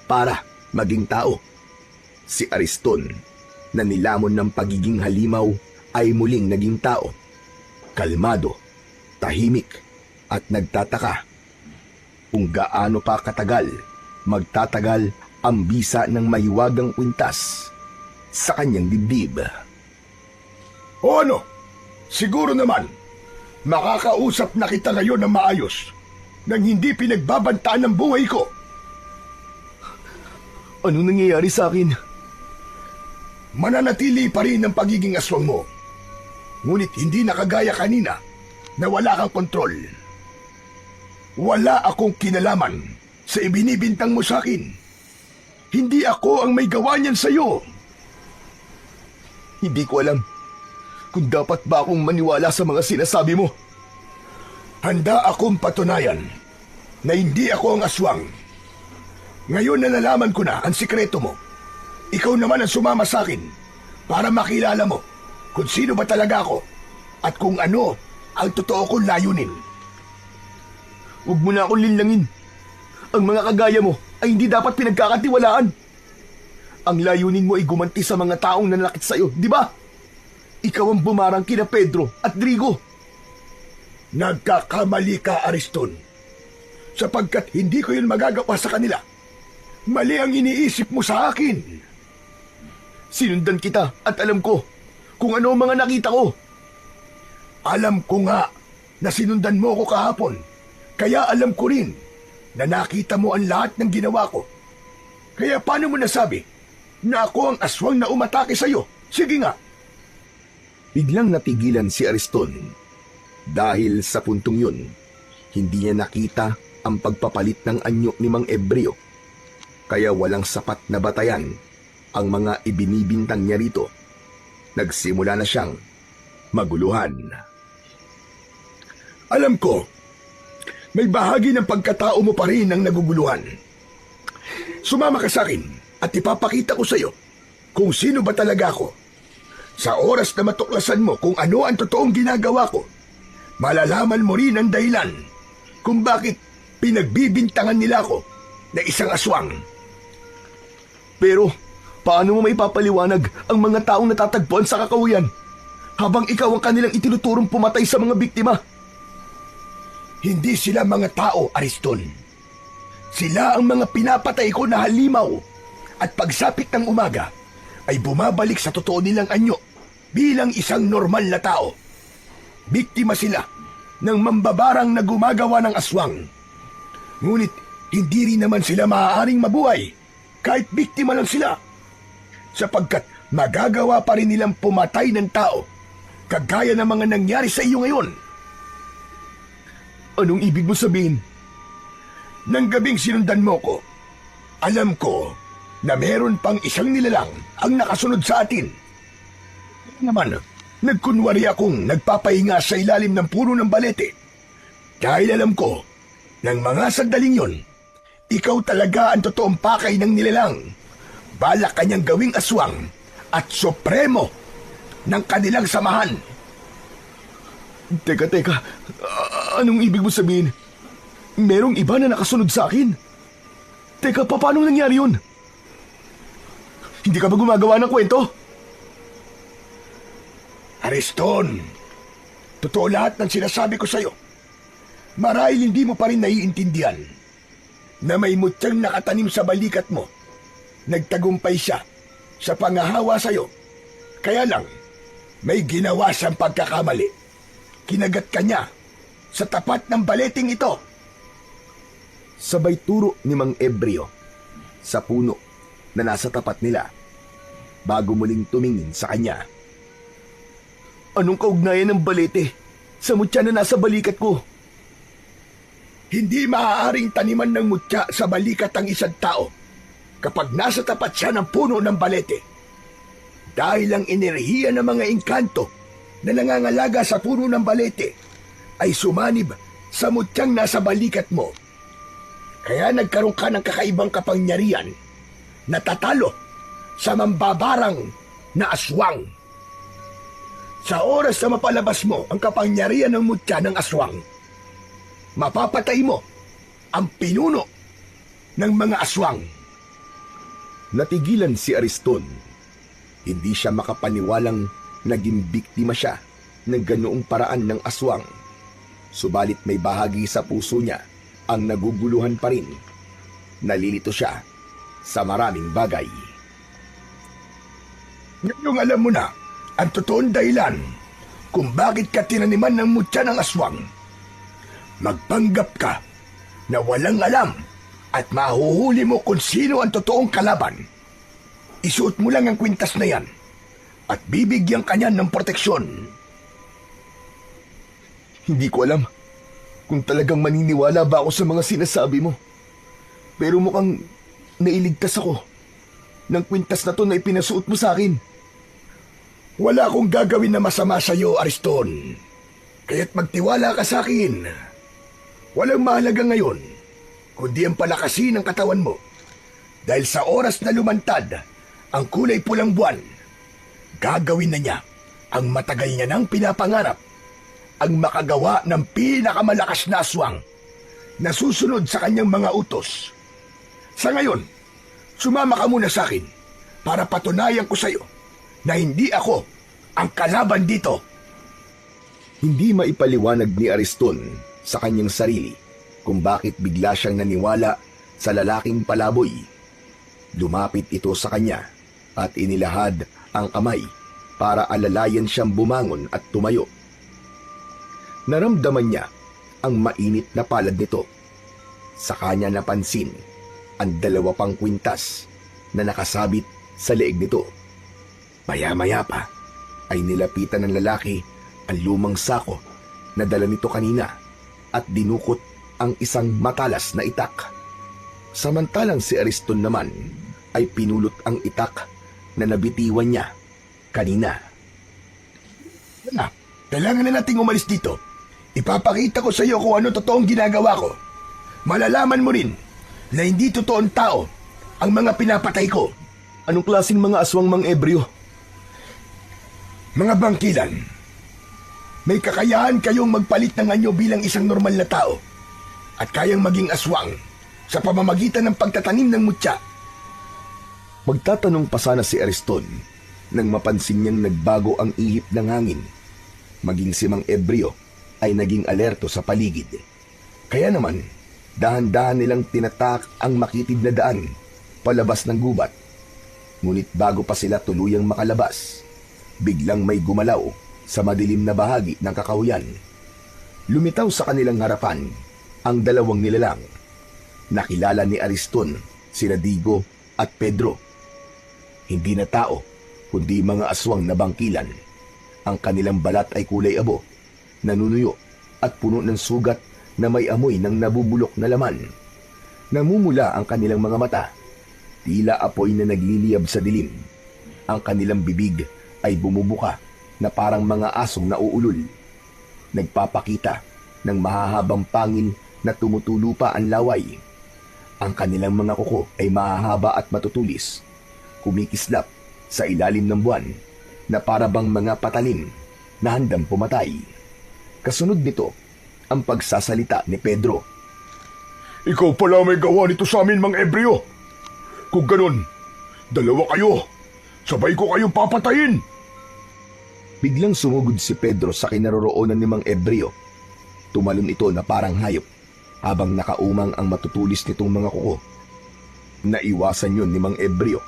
para maging tao. Si Ariston, na nilamon ng pagiging halimaw, ay muling naging tao. Kalmado, tahimik, at nagtataka kung gaano pa katagal magtatagal ang bisa ng mahiwagang kwintas sa kanyang dibdib. O ano? Siguro naman, makakausap na kita ngayon ng maayos nang hindi pinagbabantaan ng buhay ko. Anong nangyayari sa akin? Mananatili pa rin ang pagiging aswang mo. Ngunit hindi na kagaya kanina na wala kang kontrol. Wala akong kinalaman sa ibinibintang mo sa akin. Hindi ako ang may gawa niyan sa'yo. Hindi ko alam kung dapat ba akong maniwala sa mga sinasabi mo. Handa akong patunayan na hindi ako ang aswang. Ngayon na nalaman ko na ang sikreto mo, ikaw naman ang sumama sa akin para makilala mo kung sino ba talaga ako at kung ano ang totoo kong layunin. Huwag mo na akong linlangin. Ang mga kagaya mo ay hindi dapat pinagkakatiwalaan. Ang layunin mo ay gumanti sa mga taong nanakit sa'yo, di ba? Ikaw ang bumarang kina Pedro at Drigo. Nagkakamali ka, Ariston. Sapagkat hindi ko yun magagawa sa kanila. Mali ang iniisip mo sa akin. Sinundan kita at alam ko kung ano ang mga nakita ko. Alam ko nga na sinundan mo ko kahapon. Kaya alam ko rin na nakita mo ang lahat ng ginawa ko. Kaya paano mo nasabi na ako ang aswang na umatake sa'yo? Sige nga. Biglang natigilan si Ariston. Dahil sa puntong yun, hindi niya nakita ang pagpapalit ng anyo ni Mang Ebreo. Kaya walang sapat na batayan ang mga ibinibintang niya rito. Nagsimula na siyang maguluhan. Alam ko, may bahagi ng pagkatao mo pa rin ang naguguluhan. Sumama ka sa akin at ipapakita ko sa iyo kung sino ba talaga ako. Sa oras na matuklasan mo kung ano ang totoong ginagawa ko, malalaman mo rin ang dahilan kung bakit pinagbibintangan nila ako na isang aswang. Pero, paano mo maipapaliwanag ang mga taong natatagpuan sa kakahuyan habang ikaw ang kanilang itinuturong pumatay sa mga biktima? Hindi sila mga tao, Ariston. Sila ang mga pinapatay ko na halimaw at pagsapit ng umaga ay bumabalik sa totoo nilang anyo bilang isang normal na tao. Biktima sila ng mambabarang na gumagawa ng aswang. Ngunit hindi rin naman sila maaaring mabuhay kahit biktima lang sila, sapagkat magagawa pa rin nilang pumatay ng tao kagaya ng mga nangyari sa iyo ngayon. Anong ibig mo sabihin? Nang gabing sinundan mo ko, alam ko na meron pang isang nilalang ang nakasunod sa atin. Kaya naman, nagkunwari akong nagpapahinga sa ilalim ng puno ng balete. Dahil alam ko, ng mga sandaling yon, ikaw talaga ang totoong pakay ng nilalang. Balak kanyang gawing aswang at supremo ng kanilang samahan. Teka, anong ibig mo sabihin? Merong iba na nakasunod sa akin? Teka, paano nangyari yun? Hindi ka ba gumagawa ng kwento? Ariston, totoo lahat ng sinasabi ko sa'yo. Marahil hindi mo pa rin naiintindihan na may mutyang nakatanim sa balikat mo. Nagtagumpay siya sa pangahawa sa'yo. Kaya lang, may ginawa siyang pagkakamali. Kinagat ka niya sa tapat ng baleting ito. Sabay turo ni Mang Ebreo sa puno na nasa tapat nila bago muling tumingin sa kanya. Anong kaugnayan ng balete sa mutya na nasa balikat ko? Hindi maaaring taniman ng mutya sa balikat ang isang tao kapag nasa tapat siya ng puno ng balete. Dahil ang enerhiya ng mga engkanto na nangangalaga sa puno ng balete ay sumanib sa mutyang nasa balikat mo. Kaya nagkaroon ka ng kakaibang kapangyarihan na tatalo sa mambabarang na aswang. Sa oras na mapalabas mo ang kapangyarihan ng mutya ng aswang, mapapatay mo ang pinuno ng mga aswang. Natigilan si Ariston. Hindi siya makapaniwalang naging biktima siya ng ganoong paraan ng aswang. Subalit may bahagi sa puso niya ang naguguluhan pa rin. Nalilito siya sa maraming bagay. Ngayong alam mo na ang totoong dahilan kung bakit ka tinaniman ng mutya ng aswang. Magpanggap ka na walang alam at mahuhuli mo kung sino ang totoong kalaban. Isuot mo lang ang kwintas na yan at bibigyan ka niyan ng proteksyon. Hindi ko alam kung talagang maniniwala ba ako sa mga sinasabi mo. Pero mukhang nailigtas ako ng kwintas na to na ipinasuot mo sa akin. Wala akong gagawin na masama sa iyo, Ariston. Kaya't magtiwala ka sa akin. Walang mahalaga ngayon, kundi ang palakasin ng katawan mo. Dahil sa oras na lumantad ang kulay pulang buwan, gagawin na niya ang matagal niya nang pinapangarap, ang makagawa ng pinakamalakas na aswang na susunod sa kanyang mga utos. Sa ngayon, sumama ka muna sa akin para patunayan ko sa iyo na hindi ako ang kalaban dito. Hindi maipaliwanag ni Ariston sa kanyang sarili kung bakit bigla siyang naniwala sa lalaking palaboy. Lumapit ito sa kanya at inilahad ang kamay para alalayan siyang bumangon at tumayo. Naramdaman niya ang mainit na palad nito. Sa kanya napansin ang 2 pang kwintas na nakasabit sa leeg nito. Maya-maya pa ay nilapitan ng lalaki ang lumang sako na dala nito kanina at dinukot ang isang matalas na itak. Samantalang si Ariston naman ay pinulot ang itak na nabitiwan niya kanina. Kailangan na nating umalis dito. Ipapakita ko sa iyo kung ano totoong ginagawa ko. Malalaman mo rin na hindi totoong tao ang mga pinapatay ko. Anong klaseng mga aswang, Mang Ebreo? Mga bangkilan, may kakayahan kayong magpalit ng anyo bilang isang normal na tao at kayang maging aswang sa pamamagitan ng pagtatanim ng mutya. Magtatanong pa sana si Ariston nang mapansin niyang nagbago ang ihip ng hangin. Maging si Mang Ebreo ay naging alerto sa paligid. Kaya naman, dahan-dahan nilang tinatak ang makitid na daan palabas ng gubat. Ngunit bago pa sila tuluyang makalabas, biglang may gumalaw sa madilim na bahagi ng kakahuyan. Lumitaw sa kanilang harapan ang dalawang nilalang. Nakilala ni Ariston sina Digo at Pedro. Hindi na tao, kundi mga aswang na bangkilan. Ang kanilang balat ay kulay abo, nanunuyo at puno ng sugat na may amoy ng nabubulok na laman. Namumula ang kanilang mga mata, tila apoy na nagliliyab sa dilim. Ang kanilang bibig ay bumubuka na parang mga asong nauulol. Nagpapakita ng mahahabang pangil na tumutulo pa ang laway. Ang kanilang mga kuko ay mahahaba at matutulis, kumikislap sa ilalim ng buwan na parabang mga patalim na handang pumatay. Kasunod nito ang pagsasalita ni Pedro. Ikaw pala may gawa nito sa amin, Mang Ebreo. Kung ganun, dalawa kayo. Sabay ko kayong papatayin. Biglang sumugod si Pedro sa kinaroroonan ni Mang Ebreo. Tumalon ito na parang hayop habang nakaumang ang matutulis nitong mga kuko. Naiwasan yun ni Mang Ebreo.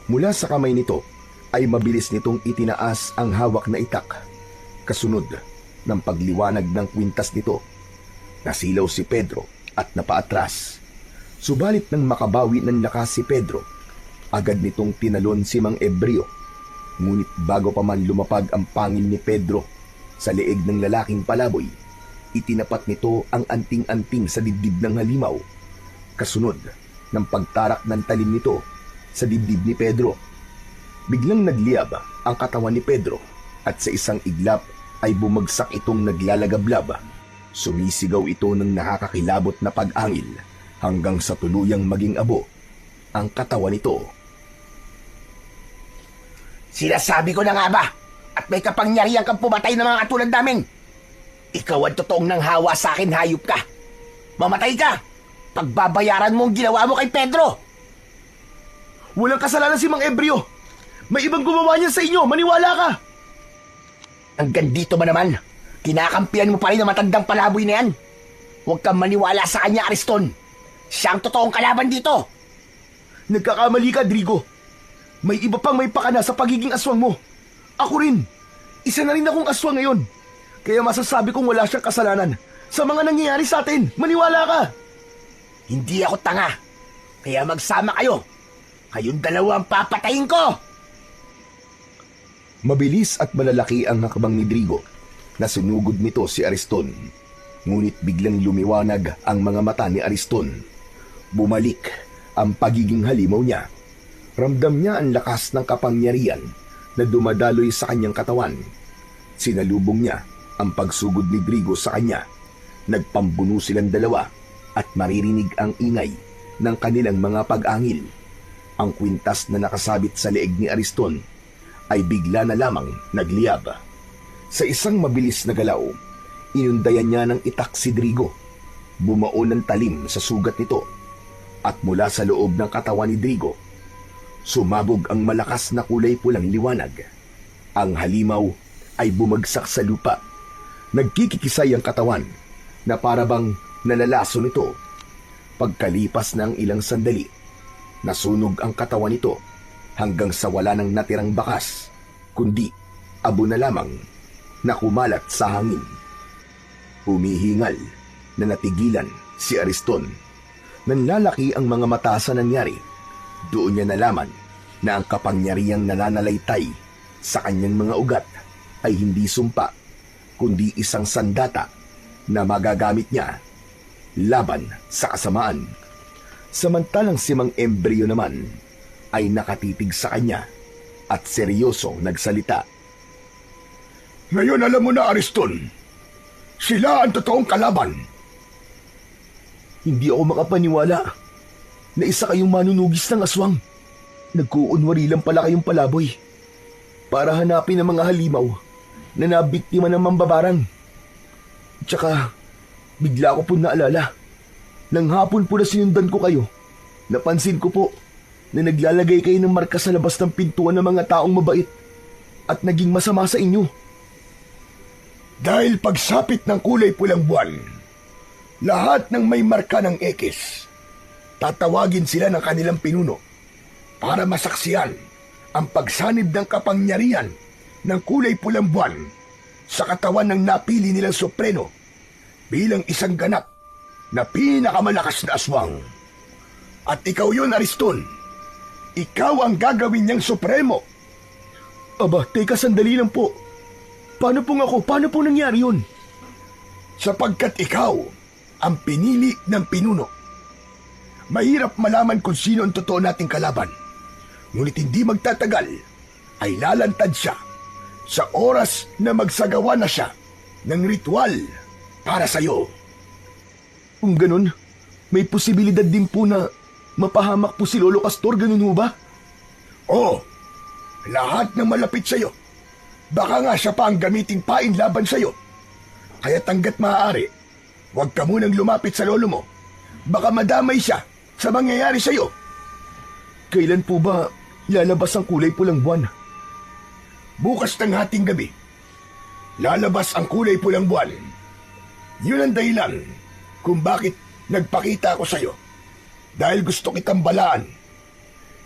Mula sa kamay nito ay mabilis nitong itinaas ang hawak na itak. Kasunod ng pagliwanag ng kwintas nito, nasilaw si Pedro at napaatras. Subalit nang makabawi ng lakas si Pedro, agad nitong tinalon si Mang Ebreo. Ngunit bago pa man lumapag ang pangil ni Pedro sa leeg ng lalaking palaboy, itinapat nito ang anting-anting sa dibdib ng halimaw. Kasunod ng pagtarak ng talim nito sa dibdib ni Pedro. Biglang nagliyab ang katawan ni Pedro at sa isang iglap ay bumagsak itong naglalagablab. Sumisigaw ito ng nakakakilabot na pag-angil hanggang sa tuluyang maging abo ang katawan nito. Sinasabi ko na nga ba, at may kapangyarihan kang pumatay ng mga katulad namin. Ikaw ang totoong nanghawa sa akin, hayop ka. Mamatay ka. Pagbabayaran mo ang ginawa mo kay Pedro. Walang kasalanan si Mang Ebreo. May ibang gumawa niya sa inyo, maniwala ka. Hanggang dito ba naman? Kinakampihan mo pa rin ang matandang palaboy na yan. Huwag kang maniwala sa kanya, Ariston. Siya ang totoong kalaban dito. Nagkakamali ka, Drigo. May iba pang may pakana sa pagiging aswang mo. Ako rin. Isa na rin akong aswang ngayon. Kaya masasabi kong wala siyang kasalanan sa mga nangyayari sa atin. Maniwala ka. Hindi ako tanga. Kaya magsama kayo. Kayong dalawa ang papatayin ko. Mabilis at malalaki ang hakbang ni Drigo. Nasunugod nito si Ariston. Ngunit biglang lumiwanag ang mga mata ni Ariston. Bumalik ang pagiging halimaw niya. Ramdam niya ang lakas ng kapangyarihan na dumadaloy sa kanyang katawan. Sinalubong niya ang pagsugod ni Drigo sa kanya. Nagpambuno silang dalawa at maririnig ang ingay ng kanilang mga pag-angil. Ang kwintas na nakasabit sa leeg ni Ariston ay bigla na lamang nagliyab. Sa isang mabilis na galaw, inundayan niya ng itak si Drigo. Bumao ng talim sa sugat nito at mula sa loob ng katawan ni Drigo, sumabog ang malakas na kulay pulang liwanag. Ang halimaw ay bumagsak sa lupa. Nagkikikisay ang katawan na parabang nalalaso nito. Pagkalipas ng ilang sandali, nasunog ang katawan nito hanggang sa wala nang natirang bakas, kundi abo na lamang na kumalat sa hangin. Humihingal na natigilan si Ariston. Nanlalaki ang mga mata sa nangyari. Doon niya nalaman na ang kapangyarihang nananalaytay sa kanyang mga ugat ay hindi sumpa, kundi isang sandata na magagamit niya laban sa kasamaan. Samantalang si Mang Embryo naman ay nakatitig sa kanya at seryosong nagsalita. Ngayon alam mo na, Ariston. Sila ang totoong kalaban. Hindi ako makapaniwala na isa kayong manunugis ng aswang. Nagkuunwari lang pala kayong palaboy para hanapin ang mga halimaw na nabiktima ng mambabarang. Tsaka, bigla ko po naalala. Nang hapon po na sinundan ko kayo, napansin ko po na naglalagay kayo ng marka sa labas ng pintuan ng mga taong mabait at naging masama sa inyo. Dahil pagsapit ng kulay pulang buwan, lahat ng may marka ng X, tatawagin sila ng kanilang pinuno para masaksiyan ang pagsanib ng kapangyarihan ng kulay pulang buwan sa katawan ng napili nilang Supreno bilang isang ganap na pinakamalakas na aswang. At ikaw yun, Ariston. Ikaw ang gagawin niyang Supremo. Aba, teka sandali lang po. Paano pong ako? Paano po nangyari yun? Sapagkat ikaw ang pinili ng pinuno. Mahirap malaman kung sino ang totoo nating kalaban. Ngunit hindi magtatagal ay lalantad siya sa oras na magsagawa na siya ng ritual para sa'yo. Kung ganun, may posibilidad din po na mapahamak po si Lolo Castor, ganun ho ba? Oo, lahat ng malapit sa'yo. Baka nga siya pa ang gamiting pain laban sa'yo. Kaya hanggat maaari, huwag ka munang lumapit sa lolo mo. Baka madamay siya sa mangyayari sa'yo. Kailan po ba lalabas ang kulay pulang buwan? Bukas ng hating gabi, lalabas ang kulay pulang buwan. Yun ang dahilan kung bakit nagpakita ako sa'yo. Dahil gusto kitang balaan.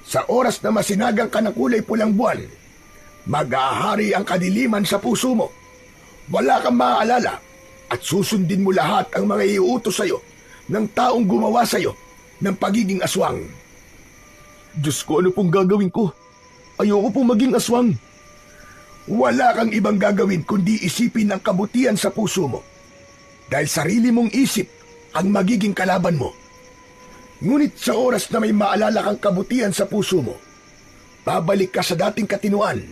Sa oras na masinagang ka ng kulay pulang buwan, mag-ahari ang kadiliman sa puso mo. Wala kang maaalala at susundin mo lahat ang mga iuutos sa'yo ng taong gumawa sa'yo ng pagiging aswang. Diyos ko, ano pong gagawin ko? Ayoko pong maging aswang. Wala kang ibang gagawin kundi isipin ang kabutihan sa puso mo. Dahil sarili mong isip ang magiging kalaban mo. Ngunit sa oras na may maalala kang kabutihan sa puso mo, babalik ka sa dating katinuan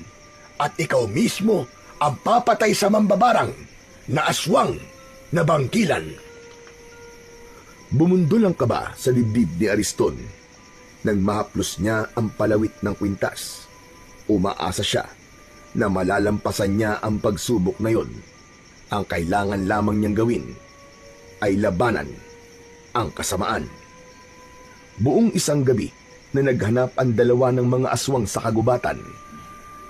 at ikaw mismo ang papatay sa mambabarang na aswang na bangkilan. Bumundol ang kaba sa dibdib ni Ariston nang mahaplos niya ang palawit ng kwintas. Umaasa siya na malalampasan niya ang pagsubok na yon. Ang kailangan lamang niyang gawin ay labanan ang kasamaan. Buong isang gabi na naghanap ang dalawa ng mga aswang sa kagubatan.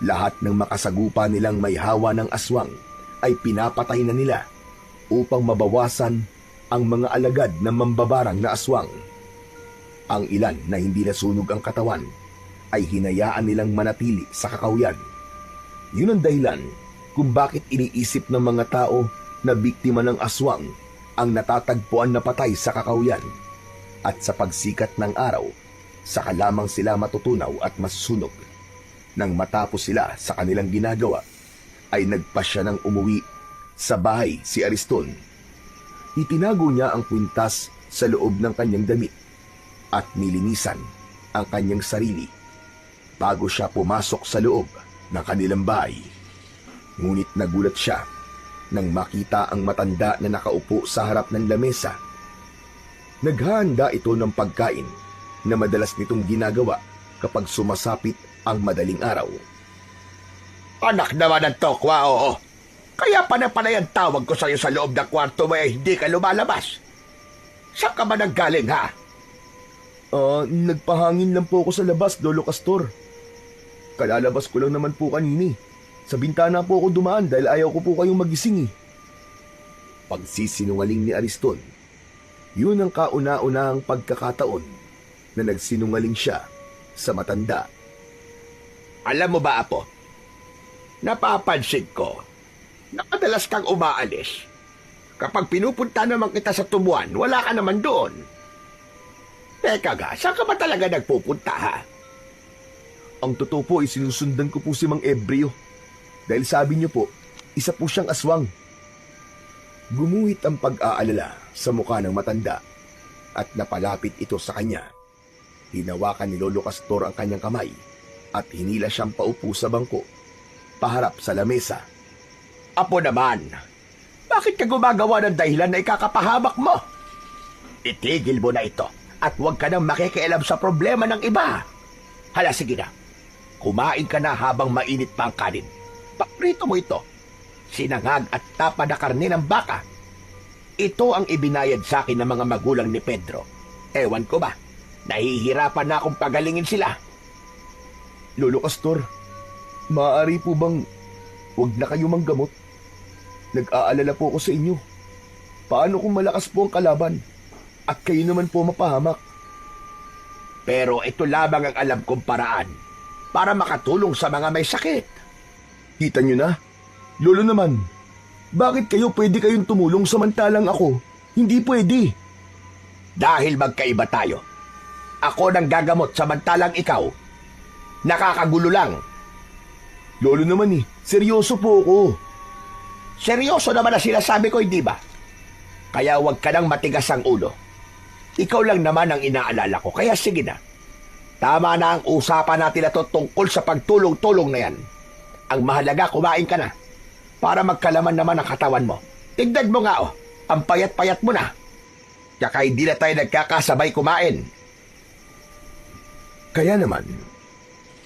Lahat ng makasagupa nilang may hawa ng aswang ay pinapatay na nila upang mabawasan ang mga alagad ng mambabarang na aswang. Ang ilan na hindi nasunog ang katawan ay hinayaan nilang manatili sa kakawyan. Yun ang dahilan kung bakit iniisip ng mga tao na biktima ng aswang ang natatagpuan na patay sa kakawyan. At sa pagsikat ng araw, saka lamang sila matutunaw at masusunog. Nang matapos sila sa kanilang ginagawa, ay nagpasya ng umuwi sa bahay si Ariston. Itinago niya ang kwintas sa loob ng kanyang damit at nilinisan ang kanyang sarili bago siya pumasok sa loob ng kanilang bahay. Ngunit nagulat siya nang makita ang matanda na nakaupo sa harap ng lamesa. Naghahanda ito ng pagkain na madalas nitong ginagawa kapag sumasapit ang madaling araw. Anak naman ng tokwa, oo. Kaya panay ang tawag ko sa'yo sa loob ng kwarto mo hindi ka lumalabas. Saan ka ba nanggaling, ha? Nagpahangin lang po ako sa labas, Lolo Castor. Kalalabas ko lang naman po kanini. Sa bintana po ako dumaan dahil ayaw ko po kayong magising. Pagsisinungaling ni Ariston. Yun ang kauna-unahang pagkakataon na nagsinungaling siya sa matanda. Alam mo ba, Apo? Napapansin ko na madalas kang umaalis. Kapag pinupunta naman kita sa tubuan, wala ka naman doon. Teka ga, saan ka ba talaga nagpupunta, ha? Ang totoo po ay sinusundan ko po si Mang Ebryo. Dahil sabi niyo po, Isa po siyang aswang. Gumuhit ang pag-aalala sa mukha ng matanda at napalapit ito sa kanya. Hinawakan ni Lolo Castor ang kanyang kamay at hinila siyang paupo sa bangko, paharap sa lamesa. Apo naman, bakit ka gumagawa ng dahilan na ikakapahamak mo? Itigil mo na ito at huwag ka nang makikialam sa problema ng iba. Hala, sige na. Kumain ka na habang mainit pa ang kanin. Paprito mo ito. Sinangag at tapa na karne ng baka. Ito ang ibinayad sa akin ng mga magulang ni Pedro. Ewan ko ba, nahihirapan na akong pagalingin sila. Lolo Castor, maaari po bang huwag na kayo manggamot? Nag-aalala po ako sa inyo. Paano kung malakas po ang kalaban at kayo naman po mapahamak? Pero ito lamang ang alam kong paraan para makatulong sa mga may sakit. Kita nyo na? Lolo naman, bakit pwede kayong tumulong samantalang ako? Hindi pwede. Dahil magkaiba tayo. Ako nang gagamot samantalang ikaw. Nakakagulo lang. Lolo naman seryoso po ako. Seryoso naman na sinasabi ko, hindi ba? Kaya huwag ka nang matigas ang ulo. Ikaw lang naman ang inaalala ko, kaya sige na. Tama na ang usapan natin na to tungkol sa pagtulong-tulong na yan. Ang mahalaga, kumain ka na. Para magkalaman naman ang katawan mo. Tignan mo nga ang payat-payat mo na. Kaya hindi na tayo nagkakasabay kumain. Kaya naman,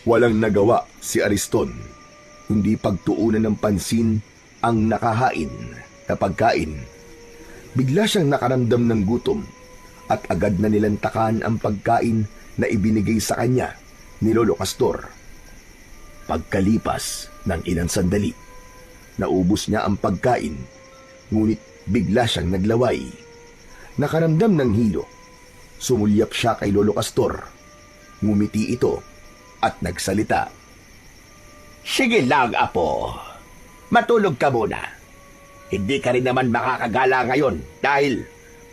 walang nagawa si Ariston, kundi pagtuunan ng pansin ang nakahain na pagkain. Bigla siyang nakaramdam ng gutom at agad na nilantakan ang pagkain na ibinigay sa kanya ni Lolo Castor. Pagkalipas ng ilang sandali, naubos niya ang pagkain, ngunit bigla siyang naglaway. Nakaramdam ng hilo, sumulyap siya kay Lolo Castor. Ngumiti ito at nagsalita. Sige lang, Apo. Matulog ka muna. Hindi ka rin naman makakagala ngayon dahil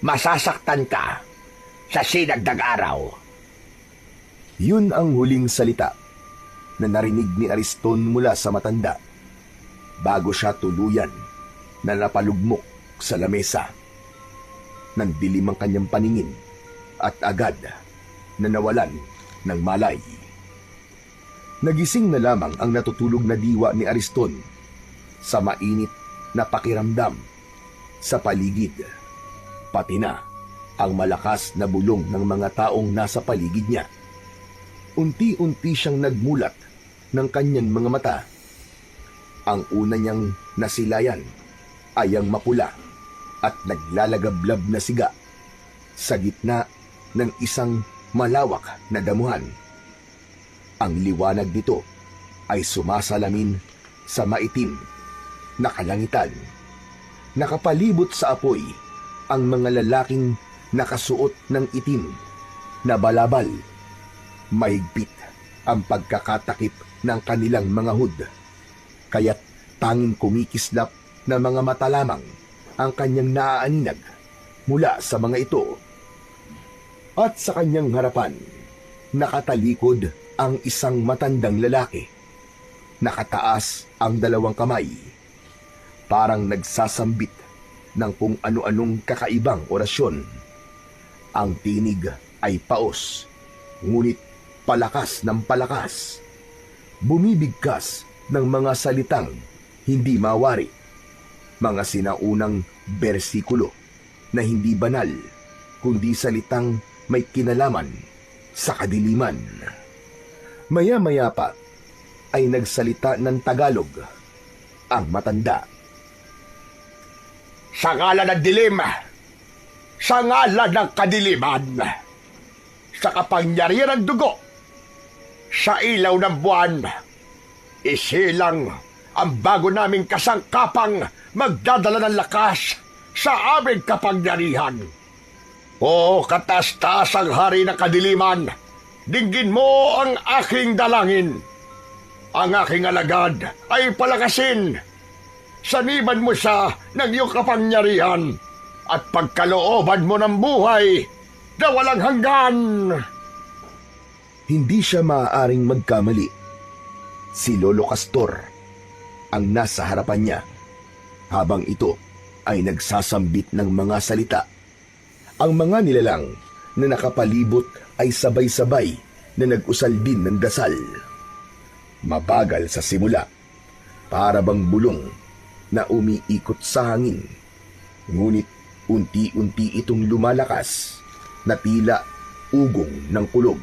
masasaktan ka sa sinagdag araw. Yun ang huling salita na narinig ni Ariston mula sa matanda bago siya tuluyan na napalugmok sa lamesa. Nagdilim ang kanyang paningin at agad na nawalan ng malay. Nagising na lamang ang natutulog na diwa ni Ariston sa mainit na pakiramdam sa paligid, pati na ang malakas na bulong ng mga taong nasa paligid niya. Unti-unti siyang nagmulat ng kanyang mga mata. Ang una niyang nasilayan ay ang mapula at naglalagablab na siga sa gitna ng isang malawak na damuhan. Ang liwanag nito ay sumasalamin sa maitim na kalangitan. Nakapalibot sa apoy ang mga lalaking nakasuot ng itim na balabal. Mahigpit ang pagkakatakip ng kanilang mga hood, kaya't tanging kumikislap na mga mata lamang ang kanyang naaaninag mula sa mga ito. At sa kanyang harapan, nakatalikod ang isang matandang lalaki. Nakataas ang dalawang kamay, parang nagsasambit ng kung ano-anong kakaibang orasyon. Ang tinig ay paos, ngunit palakas ng palakas. Bumibigkas ng mga salitang hindi mawari, mga sinaunang bersikulo na hindi banal, kundi salitang may kinalaman sa kadiliman. Maya-maya pa ay nagsalita ng Tagalog ang matanda. Sa ngalan ng dilim, sa ngalan ng kadiliman, sa kapangyarihan ng dugo, sa ilaw ng buwan, isilang ang bago naming kasangkapang magdadala ng lakas sa aming kapangyarihan. O katas-tasang hari ng kadiliman, dinggin mo ang aking dalangin. Ang aking alagad ay palakasin. Saniban mo siya ng iyong kapangyarihan at pagkalooban mo ng buhay na walang hanggan. Hindi siya maaaring magkamali. Si Lolo Castor ang nasa harapan niya. Habang ito ay nagsasambit ng mga salita, ang mga nilalang na nakapalibot ay sabay-sabay na nag-usal din ng dasal. Mabagal sa simula, para bang bulong na umiikot sa hangin. Ngunit unti-unti itong lumalakas na tila ugong ng kulog.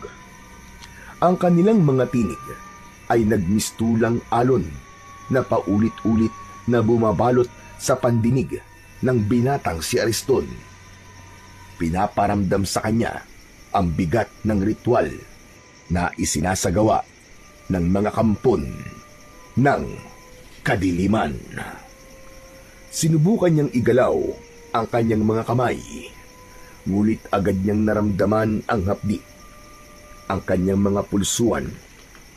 Ang kanilang mga tinig ay nagmistulang alon na paulit-ulit na bumabalot sa pandinig ng binatang si Ariston. Pinaparamdam sa kanya ang bigat ng ritual na isinasagawa ng mga kampon ng kadiliman. Sinubukan niyang igalaw ang kanyang mga kamay, ngunit agad niyang naramdaman ang hapdi. Ang kanyang mga pulsuan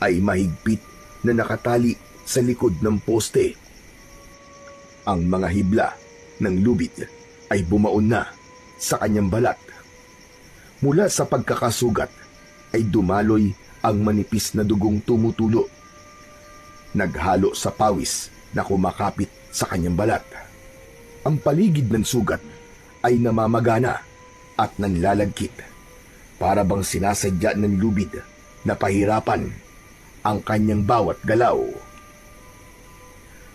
ay mahigpit na nakatali sa likod ng poste. Ang mga hibla ng lubid ay bumaon na sa kanyang balat. Mula sa pagkakasugat ay dumaloy ang manipis na dugong tumutulo, naghalo sa pawis na kumakapit sa kanyang balat. Ang paligid ng sugat ay namamagana at nanlalagkit, para bang sinasadya ng lubid na pahirapan ang kanyang bawat galaw.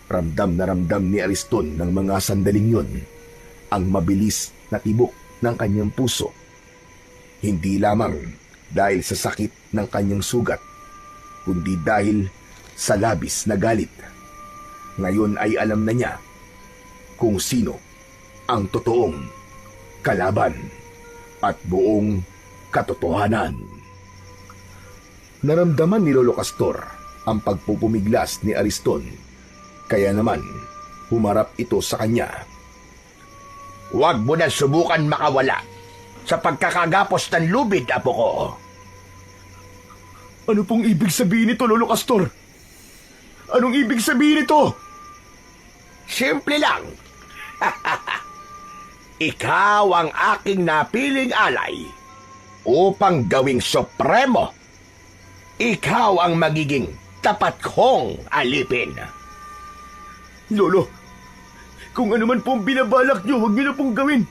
Ramdam na ramdam ni Ariston ng mga sandaling yun ang mabilis na tibok ng kanyang puso. Hindi lamang dahil sa sakit ng kanyang sugat, kundi dahil sa labis na galit. Ngayon ay alam na niya kung sino ang totoong kalaban at buong katotohanan. Naramdaman ni Lolo Castor ang pagpupumiglas ni Ariston, kaya naman humarap ito sa kanya. Huwag mo na subukan makawala sa pagkakagapos ng lubid, apo ko. Ano pong ibig sabihin nito, Lolo Castor? Anong ibig sabihin nito? Simple lang. Ikaw ang aking napiling alay upang gawing supremo. Ikaw ang magiging tapat kong alipin. Lolo, kung ano man pong binabalak niyo, huwag niyo na pong gawin.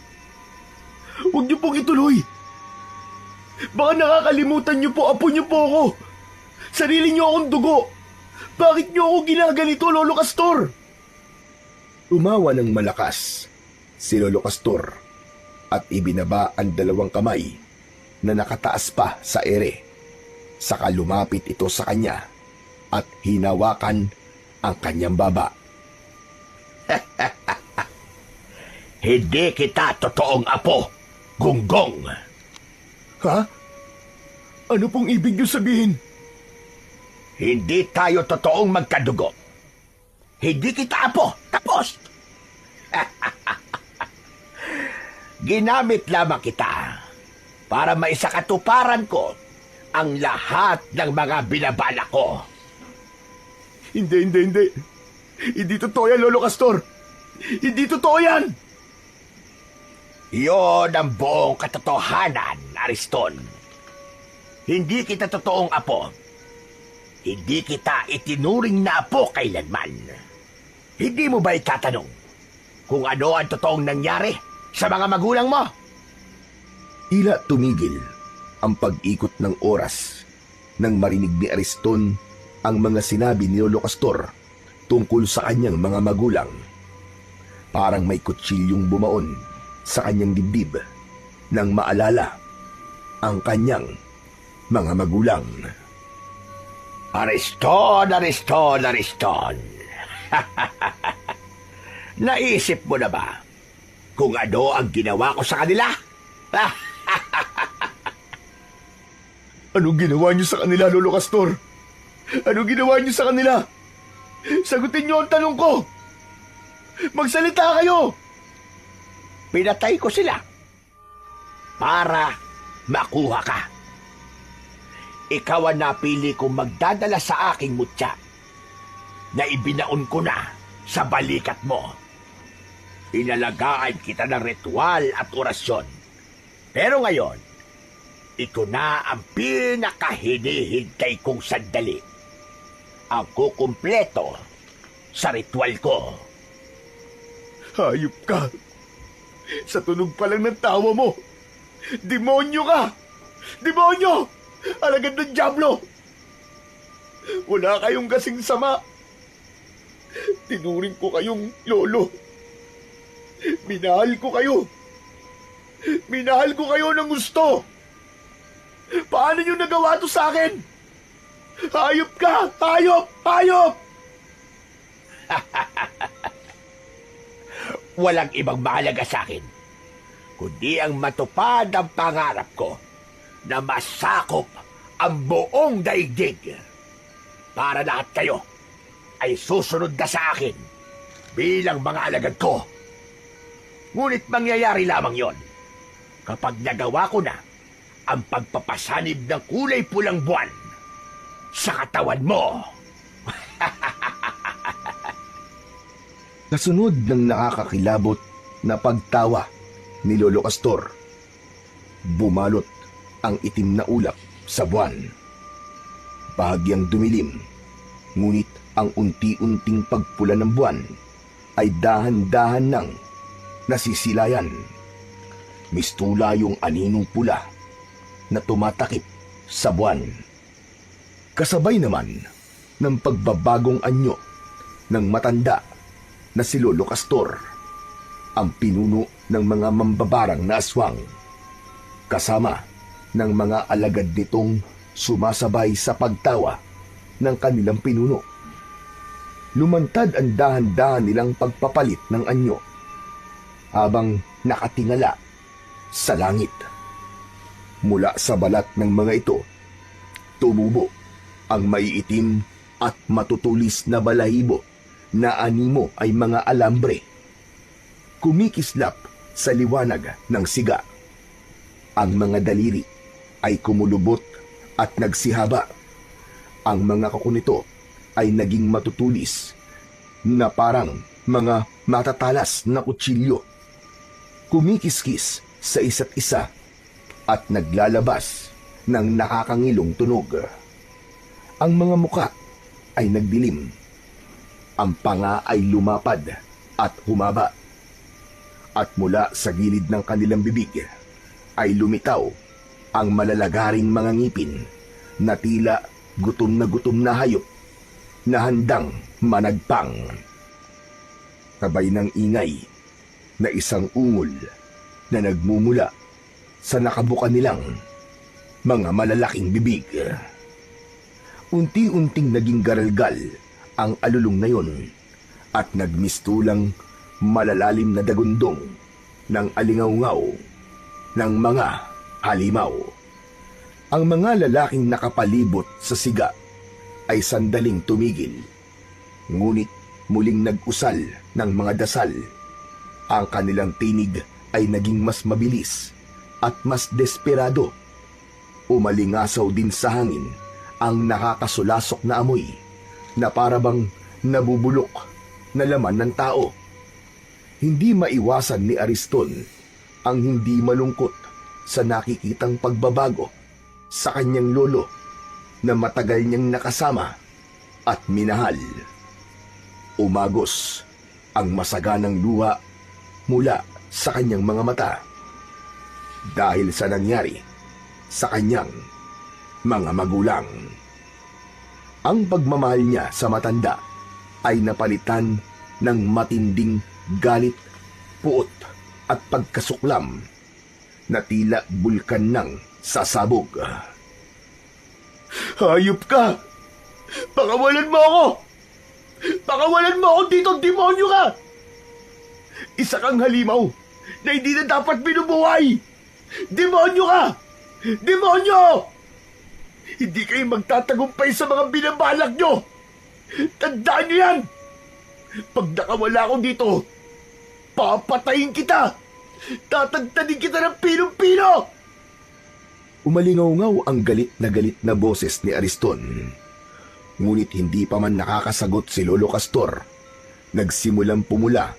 Huwag niyo pong ituloy. Baka nakakalimutan niyo po, apo niyo po ako. Sarili niyo akong dugo. Bakit niyo ako ginaganito, Lolo Castor? Umawa ng malakas si Lolo Castor at ibinaba ang dalawang kamay na nakataas pa sa ere. Saka lumapit ito sa kanya at hinawakan ang kanyang baba. Hindi kita totoong apo, Gunggong. Ha? Ano pong ibig niyo sabihin? Hindi tayo totoong magkadugo. Hindi kita apo. Tapos. Ginamit lamang kita para maisakatuparan ko ang lahat ng mga binabala ko. Hindi. Hindi totoo yan, Lolo Castor. Hindi totoo yan. Iyon ang buong katotohanan, Ariston. Hindi kita totoong apo. Hindi kita itinuring na apo kailanman. Hindi mo ba itatanong kung ano ang totoong nangyari sa mga magulang mo? Tila tumigil ang pag-ikot ng oras nang marinig ni Ariston ang mga sinabi ni Lolo Castor tungkol sa kanyang mga magulang. Parang may kutsilyong bumaon sa kanyang dibdib nang maalala ang kanyang mga magulang. Ariston! Naisip mo na ba kung ano ang ginawa ko sa kanila? Anong ginawa niyo sa kanila, Lolo Castor? Anong ginawa niyo sa kanila? Sagutin niyo ang tanong ko! Magsalita kayo! Pinatay ko sila para makuha ka. Ikaw ang napili kong magdadala sa aking mutya na ibinaon ko na sa balikat mo. Inalagaan kita ng ritual at orasyon. Pero ngayon, ito na ang pinakahinihintay kong sandali. Ang kukumpleto sa ritual ko. Hayop ka! Sa tunog pa lang ng tawa mo, demonyo ka! Demonyo! Alagad ng dyablo! Wala kayong kasing sama. Tinuring ko kayong lolo. Minahal ko kayo. Minahal ko kayo ng gusto. Paano niyo nagawa to sa akin? Hayop ka! Hayop! Hayop! Walang ibang mahalaga sa akin, kundi ang matupad ang pangarap ko na masakop ang buong daigdig. Para lahat kayo ay susunod na sa akin bilang mga alagad ko. Ngunit mangyayari lamang yon kapag nagawa ko na ang pagpapasanib ng kulay pulang buwan sa katawan mo. Kasunod ng nakakakilabot na pagtawa ni Lolo Castor, bumalot ang itim na ulap sa buwan. Bahagyang dumilim, ngunit ang unti-unting pagpula ng buwan ay dahan-dahan nang nasisilayan. Mistula yung aninong pula na tumatakip sa buwan. Kasabay naman ng pagbabagong anyo ng matanda na si Lolo Castor, ang pinuno ng mga mambabarang na aswang, kasama ng mga alagad nitong sumasabay sa pagtawa ng kanilang pinuno. Lumantad ang dahan-dahan nilang pagpapalit ng anyo habang nakatingala sa langit. Mula sa balat ng mga ito, tumubo ang maiitim at matutulis na balahibo na animo ay mga alambre. Kumikislap sa liwanag ng siga. Ang mga daliri ay kumulubot at nagsihaba. Ang mga kuko nito ay naging matutulis na parang mga matatalas na kutsilyo. Kumikiskis sa isa't isa at naglalabas ng nakakangilong tunog. Ang mga muka ay nagdilim. Ang panga ay lumapad at humaba. At mula sa gilid ng kanilang bibig ay lumitaw ang malalagaring mga ngipin na tila gutom na hayop na handang managpang. Sabay ng ingay na isang ungol na nagmumula sa nakabuka nilang mga malalaking bibig. Unti-unting naging garalgal ang alulong na yon at nagmistulang malalalim na dagundong ng alingaw-ngaw ng mga halimaw. Ang mga lalaking nakapalibot sa siga ay sandaling tumigil, ngunit muling nag-usal ng mga dasal. Ang kanilang tinig ay naging mas mabilis at mas desperado. Umalingasaw din sa hangin ang nakakasulasok na amoy na parabang nabubulok na laman ng tao. Hindi maiwasan ni Ariston ang hindi malungkot sa nakikitang pagbabago sa kanyang lolo na matagal niyang nakasama at minahal. Umagos ang masaganang luha mula sa kanyang mga mata dahil sa nangyari sa kanyang mga magulang. Ang pagmamahal niya sa matanda ay napalitan ng matinding galit, puot at pagkasuklam na tila bulkan ng sasabog. Hayop ka! Pakawalan mo ako! Pakawalan mo ako dito, demonyo ka! Isa kang halimaw na hindi na dapat binubuhay! Demonyo ka! Demonyo! Hindi kayo magtatagumpay sa mga binabalak nyo! Tandaan nyo yan! Pag nakawala ako dito, papatayin kita! Tatagtanin kita ng pinong-pino! Umalingaw-ngaw ang galit na boses ni Ariston. Ngunit hindi pa man nakakasagot si Lolo Castor. Nagsimulang pumula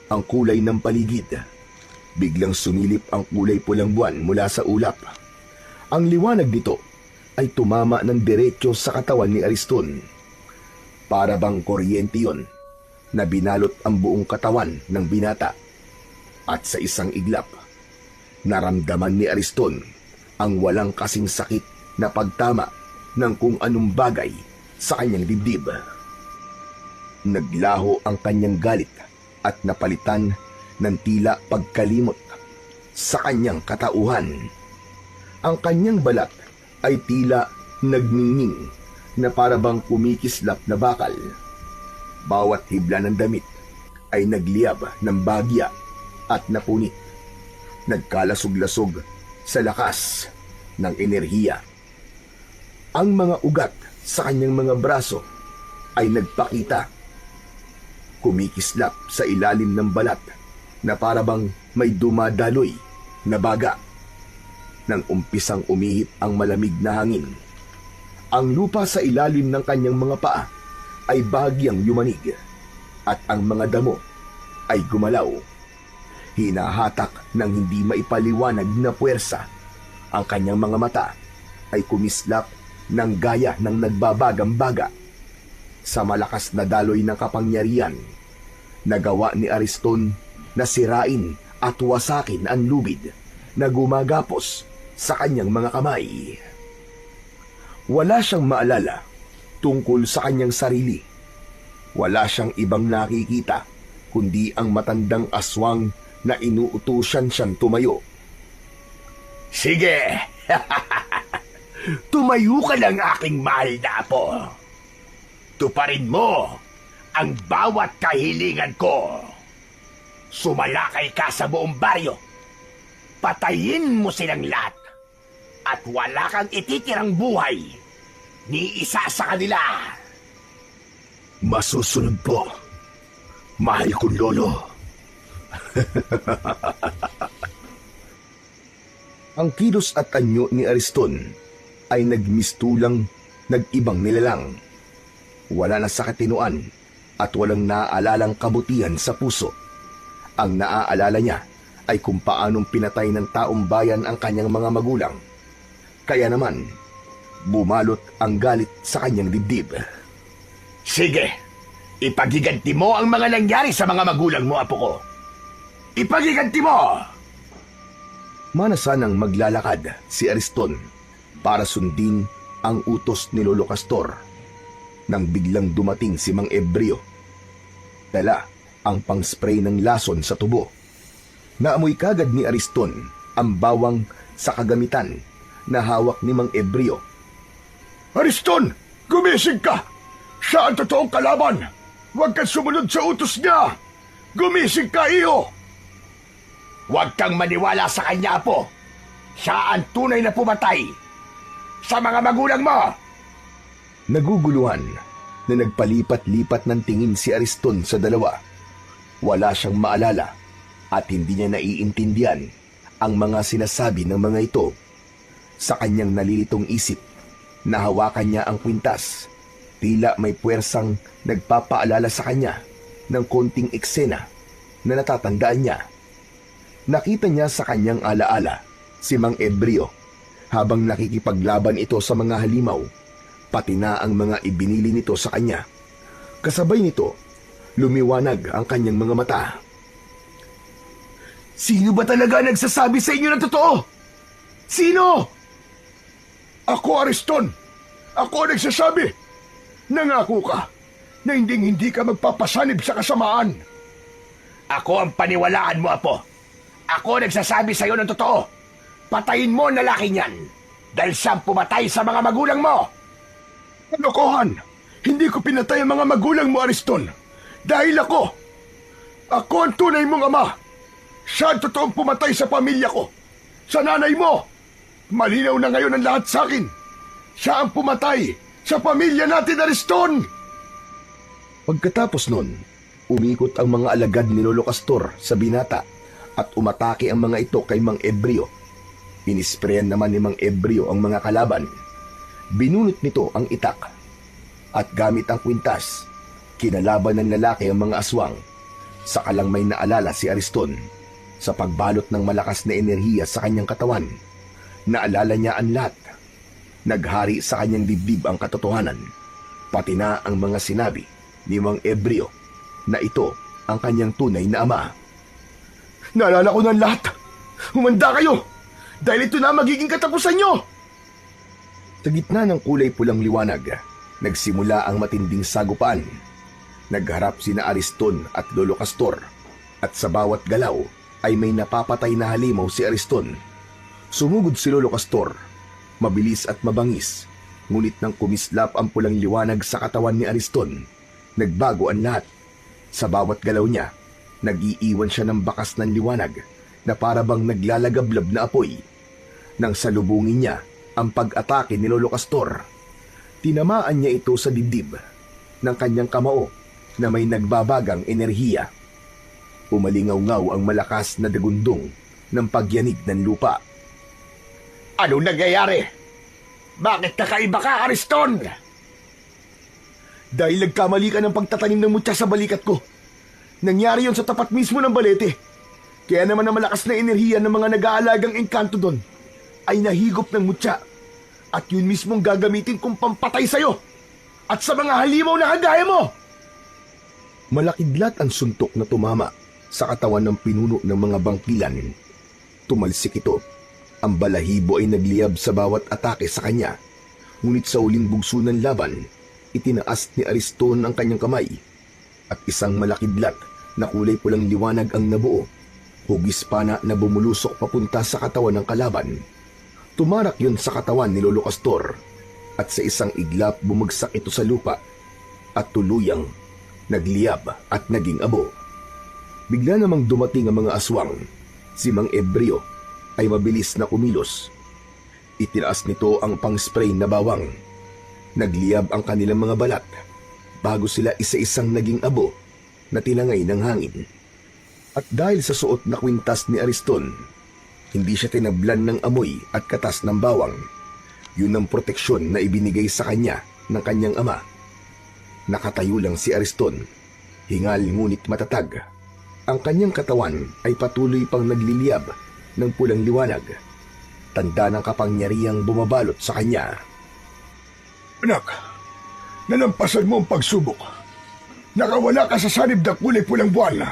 ang kulay ng paligid. Biglang sumilip ang kulay pulang buwan mula sa ulap. Ang liwanag nito ay tumama ng diretso sa katawan ni Ariston. Para bang kuryente yon na binalot ang buong katawan ng binata. At sa isang iglap, naramdaman ni Ariston ang walang kasing sakit na pagtama ng kung anong bagay sa kanyang dibdib. Naglaho ang kanyang galit at napalitan ng tila pagkalimot sa kanyang katauhan. Ang kanyang balat ay tila nagningning na parabang kumikislap na bakal. Bawat hibla ng damit ay nagliyab ng bagya at napunit. Nagkalasog-lasog sa lakas ng enerhiya. Ang mga ugat sa kanyang mga braso ay nagpakita. Kumikislap sa ilalim ng balat na parabang may dumadaloy na baga. Nang umpisang umihip ang malamig na hangin, ang lupa sa ilalim ng kanyang mga paa ay bahagyang yumanig at ang mga damo ay gumalaw. Hinahatak ng hindi maipaliwanag na puwersa. Ang kanyang mga mata ay kumislap ng gaya ng nagbabagang baga. Sa malakas na daloy ng kapangyarihan, nagawa ni Ariston na sirain at wasakin ang lubid na gumagapos sa kanyang mga kamay. Wala siyang maalala tungkol sa kanyang sarili. Wala siyang ibang nakikita kundi ang matandang aswang na inuutusan siyang tumayo. Sige! Tumayo ka lang, aking mahal na apo. Tuparin mo ang bawat kahilingan ko. Sumalakay ka sa buong baryo. Patayin mo silang lahat. At wala kang ititirang buhay ni isa sa kanila. Masusunod po, mahal kong lolo. Ang kilos at anyo ni Ariston ay nagmistulang nag-ibang nilalang. Wala na sa katinuan at walang naaalalang kabutihan sa puso. Ang naaalala niya ay kung paanong pinatay ng taong bayan ang kanyang mga magulang. Kaya naman, bumalot ang galit sa kanyang dibdib. Sige, ipagiganti mo ang mga nangyari sa mga magulang mo, apo ko. Ipagiganti mo! Manasanang maglalakad si Ariston para sundin ang utos ni Lolo Castor nang biglang dumating si Mang Ebreo. Dala ang pang-spray ng lason sa tubo. Naamoy kagad ni Ariston ang bawang sa kagamitan na hawak ni Mang Ebreo. Ariston, gumising ka! Siya ang totoong kalaban! Huwag kang sumunod sa utos niya! Gumising ka, iyo! Huwag kang maniwala sa kanya, apo. Siya ang tunay na pumatay sa mga magulang mo. Naguguluhan na nagpalipat-lipat ng tingin si Ariston sa dalawa. Wala siyang maalala at hindi niya naiintindihan ang mga sinasabi ng mga ito. Sa kanyang nalilitong isip, nahawakan niya ang kwintas. Tila may puwersang nagpapaalala sa kanya ng konting eksena na natatandaan niya. Nakita niya sa kanyang alaala si Mang Ebreo habang nakikipaglaban ito sa mga halimaw, pati na ang mga ibinili nito sa kanya. Kasabay nito, lumiwanag ang kanyang mga mata. Sino ba talaga nagsasabi sa inyo ng totoo? Sino? Ako, Ariston. Ako nagsasabi. Nangako ka na hindi ka magpapasanib sa kasamaan. Ako ang paniwalaan mo, apo. Ako nagsasabi sa iyo ng totoo. Patayin mo ang lalaki niyan dahil siyang pumatay sa mga magulang mo. Kalokohan! Hindi ko pinatay ang mga magulang mo, Ariston. Dahil ako ang tunay mong ama. Siya ang totoong pumatay sa pamilya ko. Sa nanay mo. Malinaw na ngayon ang lahat sa akin. Siya ang pumatay sa pamilya natin, Ariston! Pagkatapos nun, umikot ang mga alagad ni Lolo Castor sa binata at umatake ang mga ito kay Mang Ebreo. Inisprayan naman ni Mang Ebreo ang mga kalaban. Binunot nito ang itak at gamit ang kwintas, kinalaban ng lalaki ang mga aswang. Saka lang may naalala si Ariston sa pagbalot ng malakas na enerhiya sa kanyang katawan. Naalala niya ang lahat. Naghari sa kanyang dibdib ang katotohanan, pati na ang mga sinabi ni Mang Ebreo na ito ang kanyang tunay na ama. Naalala ko ng lahat. Humanda kayo! Dahil ito na magiging katapusan nyo! Sa gitna ng kulay pulang liwanag, nagsimula ang matinding sagupaan. Nagharap sina Ariston at Lolo Castor, at sa bawat galaw ay may napapatay na halimaw si Ariston. Sumugod si Lolo Castor, mabilis at mabangis, ngunit nang kumislap ang pulang liwanag sa katawan ni Ariston, nagbago ang lahat. Sa bawat galaw niya, nag-iiwan siya ng bakas ng liwanag na para bang naglalagablab na apoy. Nang salubungin niya ang pag-atake ni Lolo Castor, tinamaan niya ito sa dibdib ng kanyang kamao na may nagbabagang enerhiya. Umalingaw-ngaw ang malakas na dagundong ng pagyanig ng lupa. Anong nangyayari? Bakit nakaiba ka, Ariston? Dahil nagkamali ka ng pagtatanim ng mutya sa balikat ko. Nangyari yon sa tapat mismo ng balete. Kaya naman ang malakas na enerhiya ng mga nag-aalagang engkanto doon ay nahigop ng mutya. At yun mismong gagamitin kong pampatay sa'yo at sa mga halimaw na kagaya mo. Malakidlat ang suntok na tumama sa katawan ng pinuno ng mga bangkilan. Tumalsik ito. Ang balahibo ay nagliyab sa bawat atake sa kanya. Ngunit sa uling bugso ng laban, itinaas ni Ariston ang kanyang kamay at isang malakidlat na kulay pulang liwanag ang nabuo. Hugis pana na bumulusok papunta sa katawan ng kalaban. Tumarak yun sa katawan ni Lolo Castor at sa isang iglap bumagsak ito sa lupa at tuluyang nagliyab at naging abo. Bigla namang dumating ang mga aswang. Si Mang Ebreo ay mabilis na kumilos. Itinaas nito ang pang-spray na bawang. Nagliyab ang kanilang mga balat bago sila isa-isang naging abo na tinangay ng hangin. At dahil sa suot na kwintas ni Ariston, hindi siya tinablan ng amoy at katas ng bawang. Yun ang proteksyon na ibinigay sa kanya ng kanyang ama. Nakatayo lang si Ariston, hingal ngunit matatag. Ang kanyang katawan ay patuloy pang nagliliyab ng pulang liwanag. Tanda ng kapangyarihang bumabalot sa kanya. Anak, nalampasan mo ang pagsubok. Nakawala ka sa sanib ng kulay pulang buwan.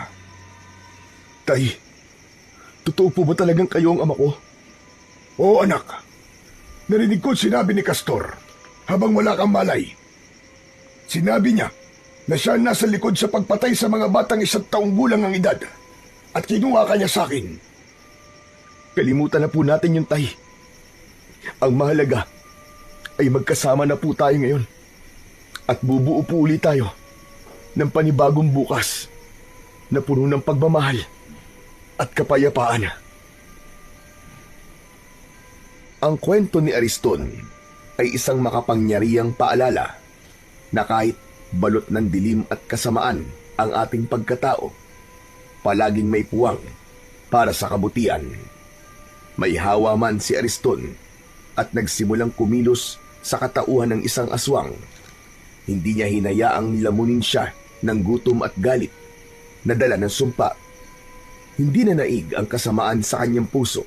Tay, totoo po ba talagang kayo ang ama ko? Oo, anak. Narinig ko sinabi ni Castor habang wala kang malay. Sinabi niya na siya nasa likod sa pagpatay sa mga batang 1 taong gulang ang edad at kinuha ka niya sa akin. Kalimutan na po natin yung tay. Ang mahalaga ay magkasama na po tayo ngayon at bubuo po ulit tayo ng panibagong bukas na puno ng pagmamahal at kapayapaan. Ang kwento ni Ariston ay isang makapangyarihang paalala na kahit balot ng dilim at kasamaan ang ating pagkatao, palaging may puwang para sa kabutihan. May hawa man si Ariston at nagsimulang kumilos sa katauhan ng isang aswang. Hindi niya hinayaang lamunin siya ng gutom at galit na dala ng sumpa. Hindi na naig ang kasamaan sa kanyang puso.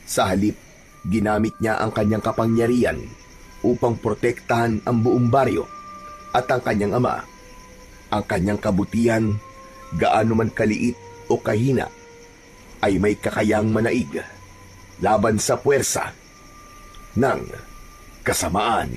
Sa halip, ginamit niya ang kanyang kapangyarihan upang protektahan ang buong baryo at ang kanyang ama. Ang kanyang kabutihan, gaano man kaliit o kahina, ay may kakayang manaig laban sa puwersa ng kasamaan.